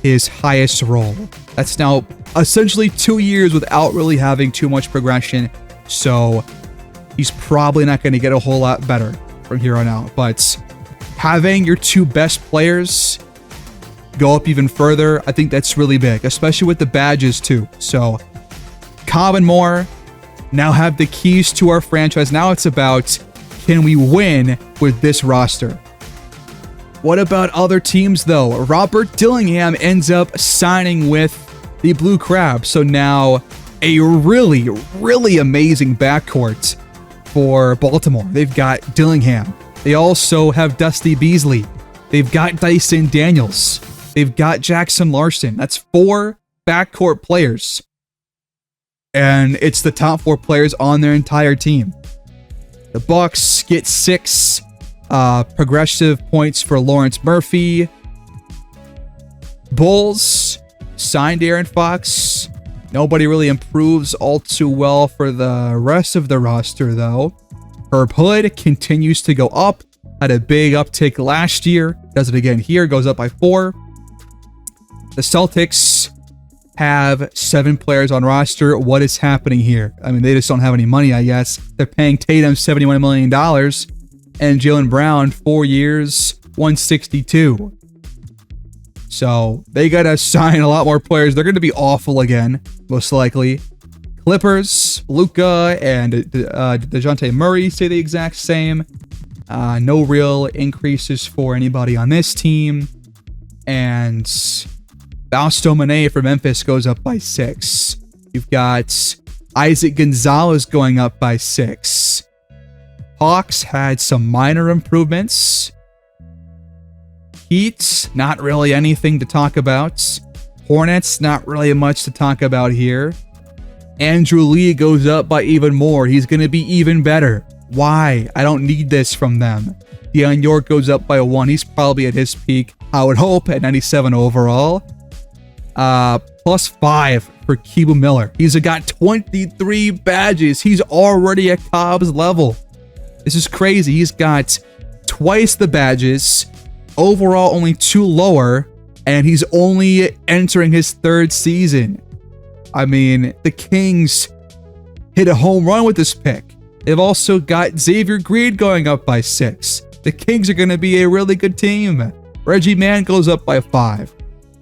his highest role. That's now essentially 2 years without really having too much progression, so he's probably not going to get a whole lot better from here on out. But having your 2 best players go up even further, I think that's really big, especially with the badges too. So Cobb and Moore now have the keys to our franchise. Now it's about, can we win with this roster? What about other teams though? Robert Dillingham ends up signing with the Blue Crabs. So now a really, really amazing backcourt for Baltimore. They've got Dillingham. They also have Dusty Beasley. They've got Dyson Daniels. They've got Jackson Larson. That's 4 backcourt players. And it's the top 4 players on their entire team. The Bucks get 6 progressive points for Lawrence Murphy. Bulls signed Aaron Fox. Nobody really improves all too well for the rest of the roster, though. Herb Hood continues to go up. Had a big uptick last year. Does it again here. Goes up by 4. The Celtics have 7 players on roster. What is happening here? I mean, they just don't have any money, I guess. They're paying Tatum $71 million and Jaylen Brown 4 years, $162. So they got to sign a lot more players. They're going to be awful again, most likely. Clippers, Luka and DeJounte Murray stay the exact same. No real increases for anybody on this team. And Balstomane for Memphis goes up by 6. You've got Isaac Gonzalez going up by 6. Hawks had some minor improvements. Heat, not really anything to talk about. Hornets, not really much to talk about here. Andrew Lee goes up by even more. He's going to be even better. Why? I don't need this from them. Deion York goes up by 1. He's probably at his peak, I would hope, at 97 overall. Plus 5 for Keebu Miller. He's got 23 badges. He's already at Cobb's level. This is crazy. He's got twice the badges. Overall, only 2 lower. And he's only entering his 3rd season. I mean, the Kings hit a home run with this pick. They've also got Xavier Green going up by 6. The Kings are going to be a really good team. Reggie Mann goes up by 5.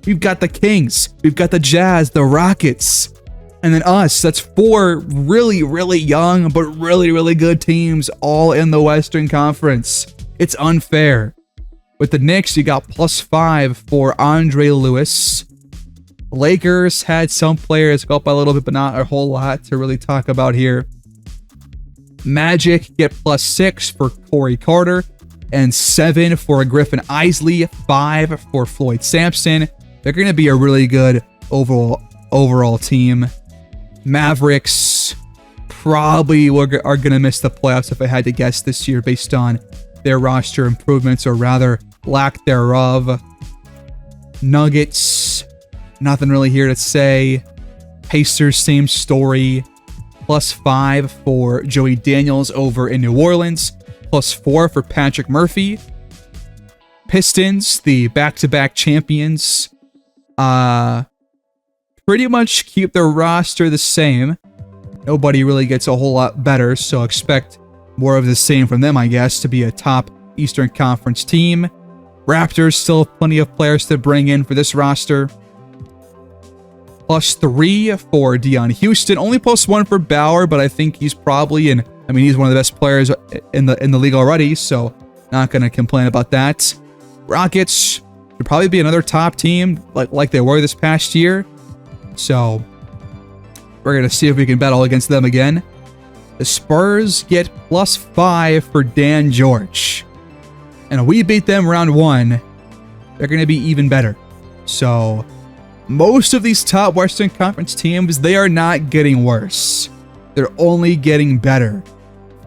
We've got the Kings. We've got the Jazz, the Rockets, and then us. That's 4 really, really young, but really, really good teams all in the Western Conference. It's unfair. With the Knicks, you got plus 5 for Andre Lewis. Lakers had some players go up by a little bit, but not a whole lot to really talk about here. Magic get plus 6 for Corey Carter, and 7 for Griffin Isley, 5 for Floyd Sampson. They're going to be a really good overall team. Mavericks probably are going to miss the playoffs if I had to guess this year based on their roster improvements, or rather lack thereof. Nuggets, nothing really here to say. Pacers, same story. Plus 5 for Joey Daniels over in New Orleans. Plus 4 for Patrick Murphy. Pistons, the back-to-back champions, pretty much keep their roster the same. Nobody really gets a whole lot better, so expect more of the same from them, I guess, to be a top Eastern Conference team. Raptors still have plenty of players to bring in for this roster. +3 for Dion Houston. Only +1 for Bauer, but I think he's probably he's one of the best players in the league already, so not going to complain about that. Rockets should probably be another top team like they were this past year. So we're going to see if we can battle against them again. The Spurs get +5 for Dan George. And we beat them round 1. They're going to be even better. So most of these top Western Conference teams, they are not getting worse. They're only getting better.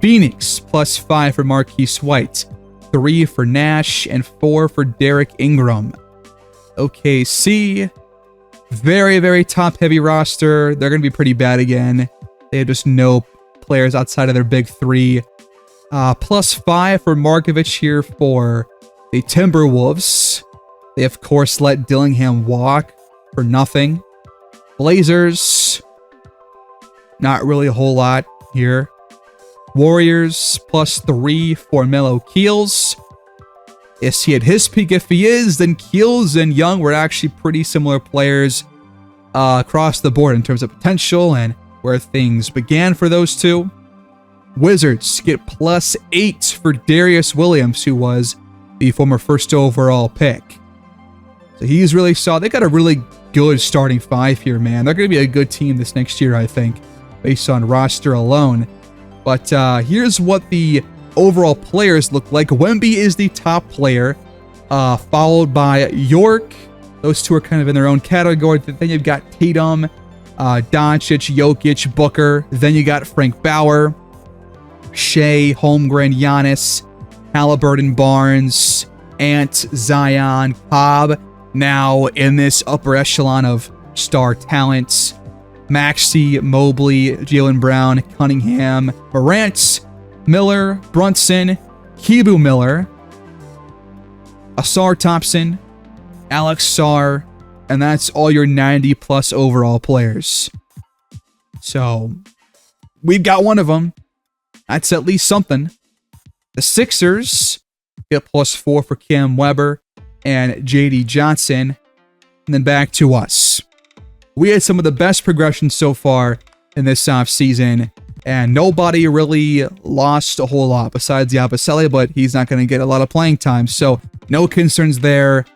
Phoenix +5 for Marquise White. 3 for Nash and 4 for Derek Ingram. OKC, very, very top-heavy roster. They're going to be pretty bad again. They have just no players outside of their big 3. +5 for Markovich here for the Timberwolves. They, of course, let Dillingham walk for nothing. Blazers, not really a whole lot here. Warriors +3 for Melo Keels. Is he at his peak? If he is, then Keels and Young were actually pretty similar players across the board in terms of potential and where things began for those two. Wizards get +8 for Darius Williams, who was the former first overall pick. So he's really solid. They got a really good starting 5 here, man. They're going to be a good team this next year, I think, based on roster alone. But here's what the overall players look like. Wemby is the top player, followed by York. Those two are kind of in their own category. Then you've got Tatum, Doncic, Jokic, Booker. Then you got Frank Bauer, Shea, Holmgren, Giannis, Halliburton, Barnes, Ant, Zion, Cobb. Now in this upper echelon of star talents. Maxey, Mobley, Jaylen Brown, Cunningham, Morant, Miller, Brunson, Kibu Miller, Asar Thompson, Alex Sarr, and that's all your 90+ overall players. So we've got one of them. That's at least something. The Sixers get +4 for Cam Weber and JD Johnson. And then back to us. We had some of the best progression so far in this offseason, and nobody really lost a whole lot besides Yabusele, but he's not going to get a lot of playing time, so no concerns there.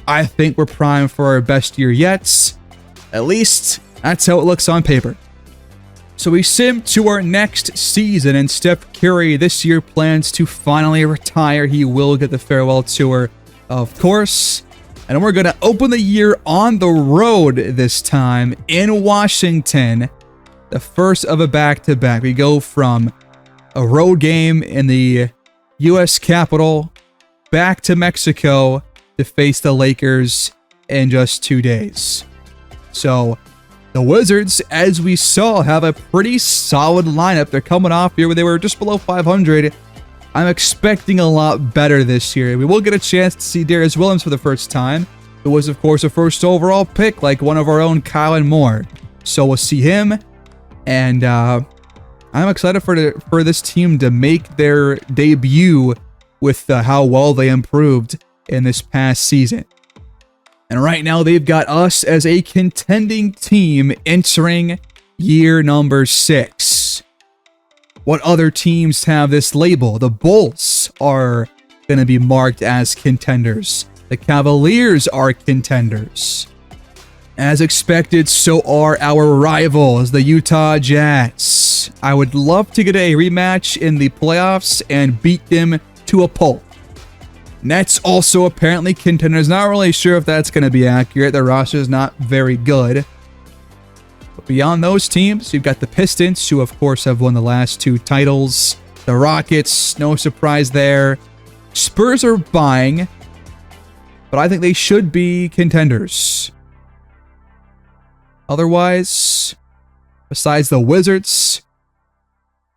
I think we're primed for our best year yet. At least, that's how it looks on paper. So we sim to our next season, and Steph Curry this year plans to finally retire. He will get the farewell tour, of course. And we're going to open the year on the road this time in Washington. The first of a back-to-back. We go from a road game in the U.S. Capitol back to Mexico to face the Lakers in just 2 days. So the Wizards, as we saw, have a pretty solid lineup. They're coming off here where they were just below 500. I'm expecting a lot better this year. We will get a chance to see Darius Williams for the first time. It was, of course, a first overall pick, like one of our own, Kylan Moore. So we'll see him. And I'm excited for this team to make their debut with how well they improved in this past season. And right now, they've got us as a contending team entering year number 6. What other teams have this label? The Bulls are going to be marked as contenders. The Cavaliers are contenders. As expected, so are our rivals, the Utah Jazz. I would love to get a rematch in the playoffs and beat them to a pulp. Nets also apparently contenders. Not really sure if that's going to be accurate. Their roster is not very good. But beyond those teams, you've got the Pistons, who of course have won the last 2 titles. The Rockets, no surprise there. Spurs are buying, but I think they should be contenders. Otherwise, besides the Wizards,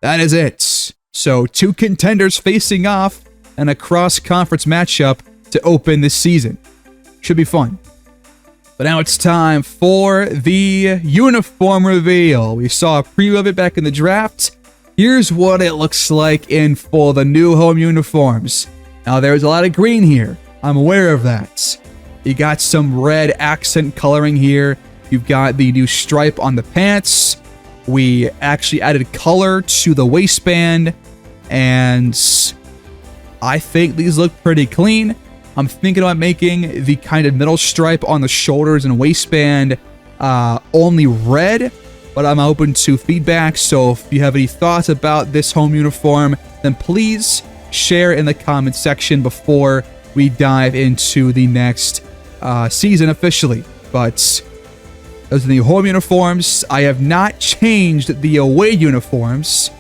that is it. So 2 contenders facing off in a cross-conference matchup to open this season. Should be fun. But now it's time for the uniform reveal. We saw a preview of it back in the draft. Here's what it looks like in full, the new home uniforms. Now there's a lot of green here. I'm aware of that. You got some red accent coloring here. You've got the new stripe on the pants. We actually added color to the waistband, and I think these look pretty clean. I'm thinking about making the kind of middle stripe on the shoulders and waistband only red, but I'm open to feedback. So if you have any thoughts about this home uniform, then please share in the comment section before we dive into the next season officially. But those are the home uniforms. I have not changed the away uniforms.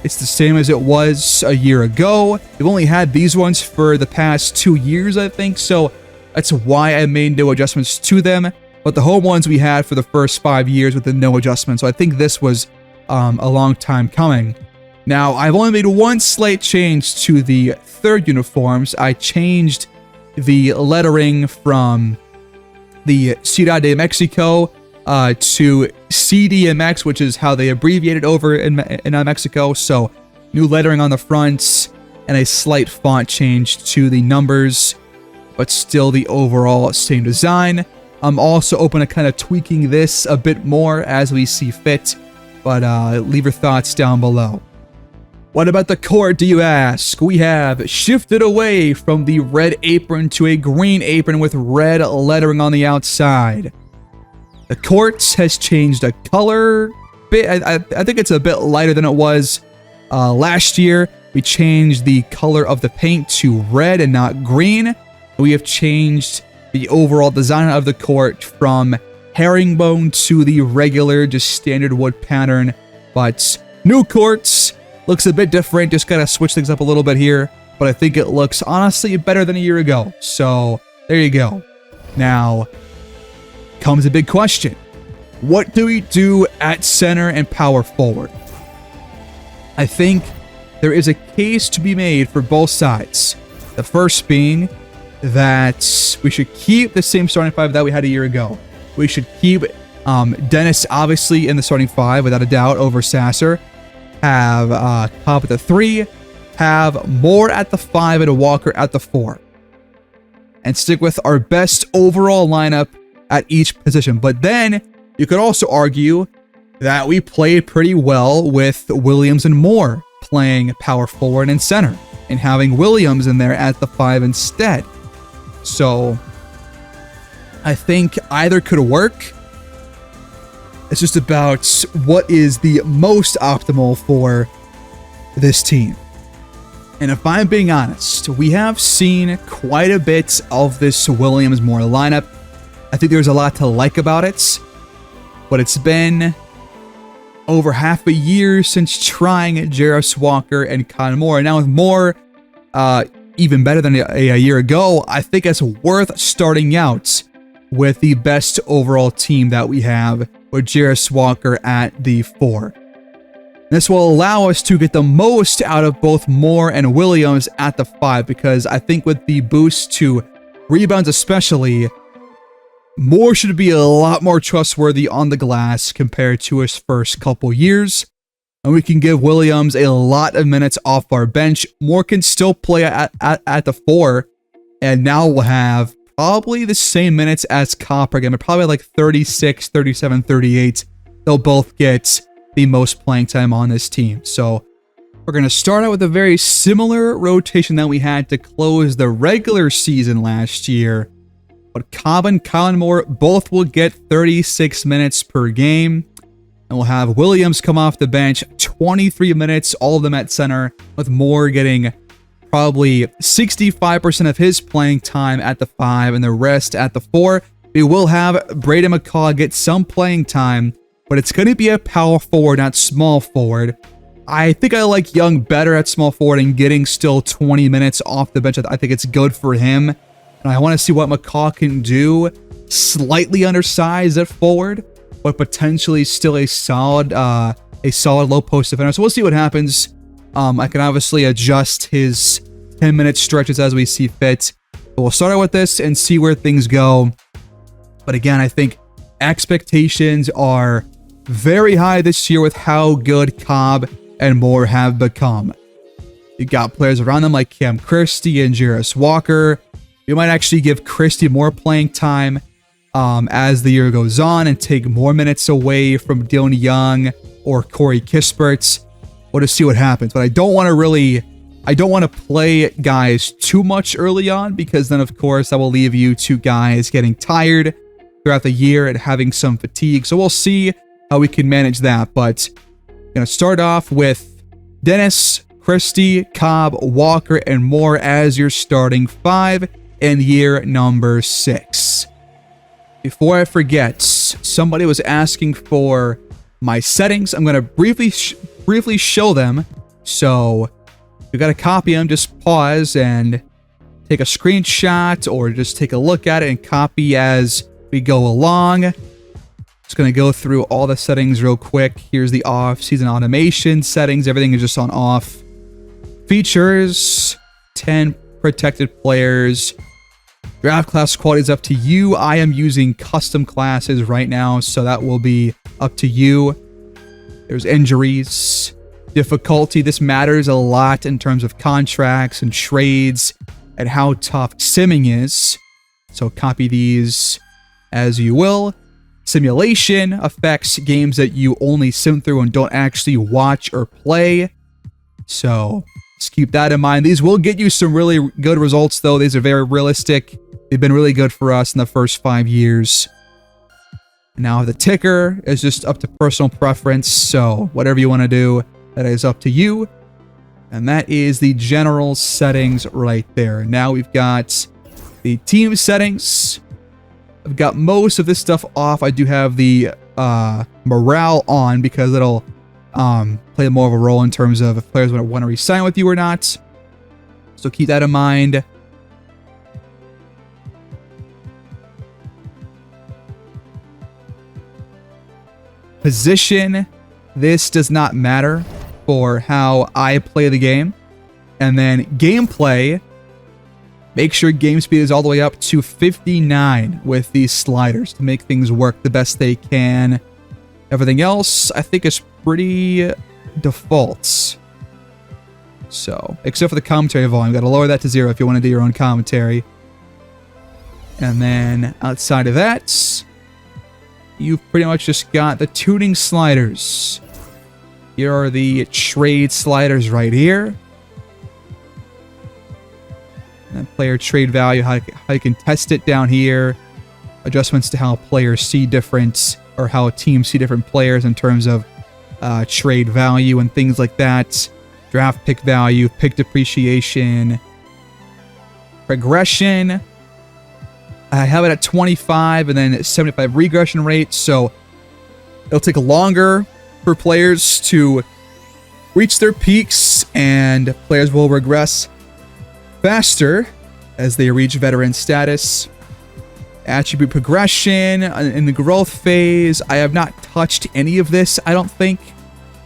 It's the same as it was a year ago. We've only had these ones for the past 2 years, I think, so that's why I made no adjustments to them. But the home ones we had for the first 5 years with the no adjustments, so I think this was a long time coming. Now, I've only made one slight change to the third uniforms. I changed the lettering from the Ciudad de Mexico to CDMX, which is how they abbreviate it over in Mexico. So new lettering on the front and a slight font change to the numbers, but still the overall same design. I'm also open to kind of tweaking this a bit more as we see fit, but leave your thoughts down below. What about the court, do you ask? We have shifted away from the red apron to a green apron with red lettering on the outside. The court has changed a color bit. I think it's a bit lighter than it was last year. We changed the color of the paint to red and not green. We have changed the overall design of the court from herringbone to the regular, just standard wood pattern. But new courts. Looks a bit different, just gotta switch things up a little bit here, but I think it looks honestly better than a year ago. So there you go. Now comes a big question. What do we do at center and power forward? I think there is a case to be made for both sides. The first being that we should keep the same starting five that we had a year ago. We should keep Dennis obviously in the starting five without a doubt over Sasser. Have Cobb at the 3, have Moore at the 5 and Walker at the 4. And stick with our best overall lineup at each position. But then you could also argue that we played pretty well with Williams and Moore playing power forward and center and having Williams in there at the 5 instead. So I think either could work. It's just about what is the most optimal for this team. And if I'm being honest, we have seen quite a bit of this Williams-Moore lineup. I think there's a lot to like about it, but it's been over half a year since trying Jarris Walker and Con Moore. And now with Moore even better than a year ago, I think it's worth starting out with the best overall team that we have, with Jarris Walker at the 4. This will allow us to get the most out of both Moore and Williams at the 5, because I think with the boost to rebounds especially, Moore should be a lot more trustworthy on the glass compared to his first couple years. And we can give Williams a lot of minutes off our bench. Moore can still play at the 4, and now we'll have probably the same minutes as Cobb per game, but probably like 36, 37, 38. They'll both get the most playing time on this team. So we're going to start out with a very similar rotation that we had to close the regular season last year. But Cobb and Colin Moore both will get 36 minutes per game. And we'll have Williams come off the bench, 23 minutes, all of them at center, with Moore getting probably 65% of his playing time at the 5 and the rest at the 4. We will have Braden McCaw get some playing time, but it's going to be a power forward, not small forward. I think I like Young better at small forward and getting still 20 minutes off the bench. I think it's good for him. And I want to see what McCaw can do. Slightly undersized at forward, but potentially still a solid low post defender. So we'll see what happens. I can obviously adjust his 10-minute stretches as we see fit. But we'll start out with this and see where things go. But again, I think expectations are very high this year with how good Cobb and Moore have become. You got players around them like Cam Christie and Jarris Walker. We might actually give Christie more playing time. as the year goes on and take more minutes away from Dylan Young or Corey Kispert. We'll just see what happens. But I don't want to play guys too much early on, because then, of course, that will leave you to guys getting tired throughout the year and having some fatigue. So we'll see how we can manage that. But I'm going to start off with Dennis, Christie, Cobb, Walker, and Moore as your starting 5 in year number 6. Before I forget, somebody was asking for my settings. I'm going to briefly show them. So you got to copy them, just pause and take a screenshot or just take a look at it and copy as we go along. Just going to go through all the settings real quick. Here's the off-season automation settings. Everything is just on off. Features, 10 protected players. Draft class quality is up to you. I am using custom classes right now, so that will be up to you. There's injuries. Difficulty. This matters a lot in terms of contracts and trades and how tough simming is. So copy these as you will. Simulation affects games that you only sim through and don't actually watch or play. So just keep that in mind. These will get you some really good results, though. These are very realistic. They've been really good for us in the first 5 years. Now the ticker is just up to personal preference. So whatever you want to do, that is up to you. And that is the general settings right there. Now we've got the team settings. I've got most of this stuff off. I do have the morale on because it'll play more of a role in terms of if players want to re-sign with you or not. So keep that in mind. Position. This does not matter for how I play the game. And then gameplay. Make sure game speed is all the way up to 59 with these sliders to make things work the best they can. Everything else, I think, is pretty default. So, except for the commentary volume. Got to lower that to 0 if you want to do your own commentary. And then outside of that, you've pretty much just got the tuning sliders. Here are the trade sliders right here. And player trade value, how you can test it down here. Adjustments to how players see different, or how teams see different players in terms of trade value and things like that. Draft pick value, pick depreciation, progression. I have it at 25 and then 75 regression rate, so it'll take longer for players to reach their peaks, and players will regress faster as they reach veteran status. Attribute progression in the growth phase. I have not touched any of this, I don't think.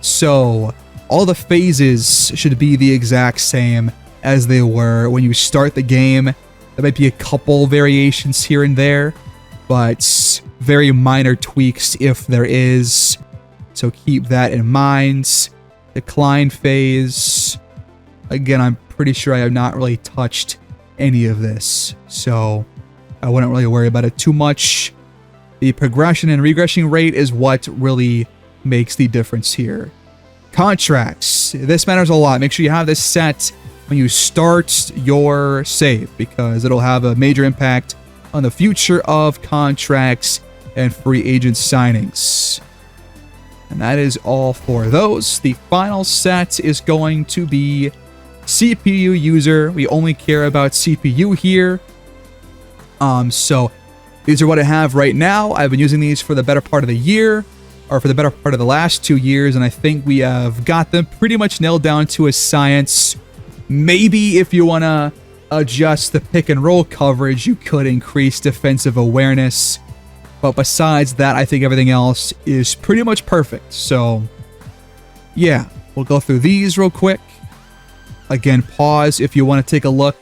So all the phases should be the exact same as they were when you start the game. There might be a couple variations here and there, but very minor tweaks if there is. So keep that in mind. Decline phase. Again, I'm pretty sure I have not really touched any of this, so I wouldn't really worry about it too much. The progression and regression rate is what really makes the difference here. Contracts. This matters a lot. Make sure you have this set when you start your save, because it'll have a major impact on the future of contracts and free agent signings. And that is all for those. The final set is going to be CPU user. We only care about CPU here. So these are what I have right now. I've been using these for the better part of the year, or for the better part of the last 2 years, and I think we have got them pretty much nailed down to a science. Maybe if you want to adjust the pick and roll coverage, you could increase defensive awareness. But besides that, I think everything else is pretty much perfect. So yeah, we'll go through these real quick. Again, pause if you want to take a look.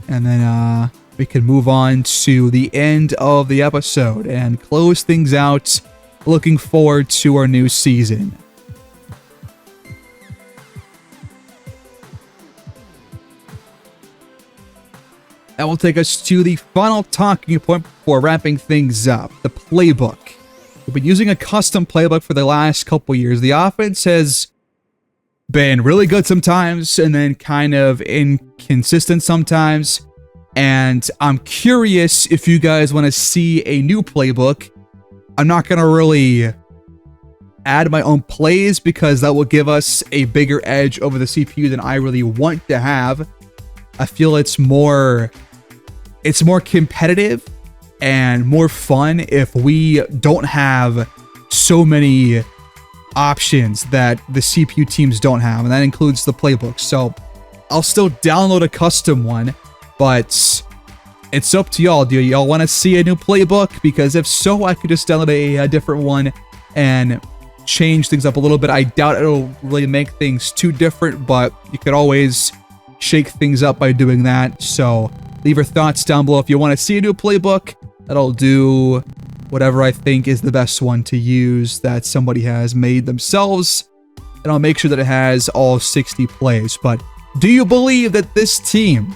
And then we can move on to the end of the episode and close things out. Looking forward to our new season. That will take us to the final talking point before wrapping things up, the playbook. We've been using a custom playbook for the last couple years. The offense has been really good sometimes and then kind of inconsistent sometimes. And I'm curious if you guys want to see a new playbook. I'm not going to really add my own plays because that will give us a bigger edge over the CPU than I really want to have. I feel it's more competitive and more fun if we don't have so many options that the CPU teams don't have, and that includes the playbook. So I'll still download a custom one, but it's up to y'all. Do y'all want to see a new playbook? Because if so, I could just download a different one and change things up a little bit. I doubt it'll really make things too different, but you could always shake things up by doing that. So leave your thoughts down below if you want to see a new playbook. That'll do whatever I think is the best one to use that somebody has made themselves, and I'll make sure that it has all 60 plays. But do you believe that this team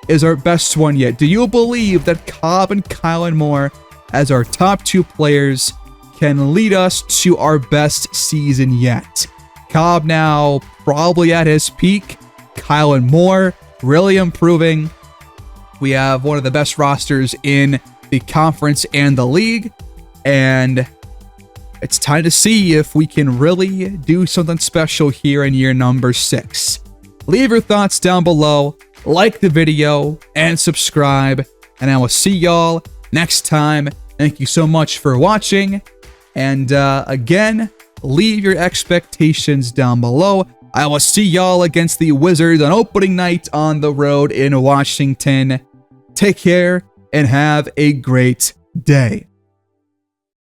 is our best one yet? Do you believe that Cobb and Kylan Moore, as our top 2 players, can lead us to our best season yet? Cobb now probably at his peak. Kylan Moore really improving. We have one of the best rosters in the conference and the league, and it's time to see if we can really do something special here in year number 6. Leave your thoughts down below, like the video, and subscribe, and I will see y'all next time. Thank you so much for watching, and again, leave your expectations down below. I will see y'all against the Wizards on opening night on the road in Washington. Take care and have a great day.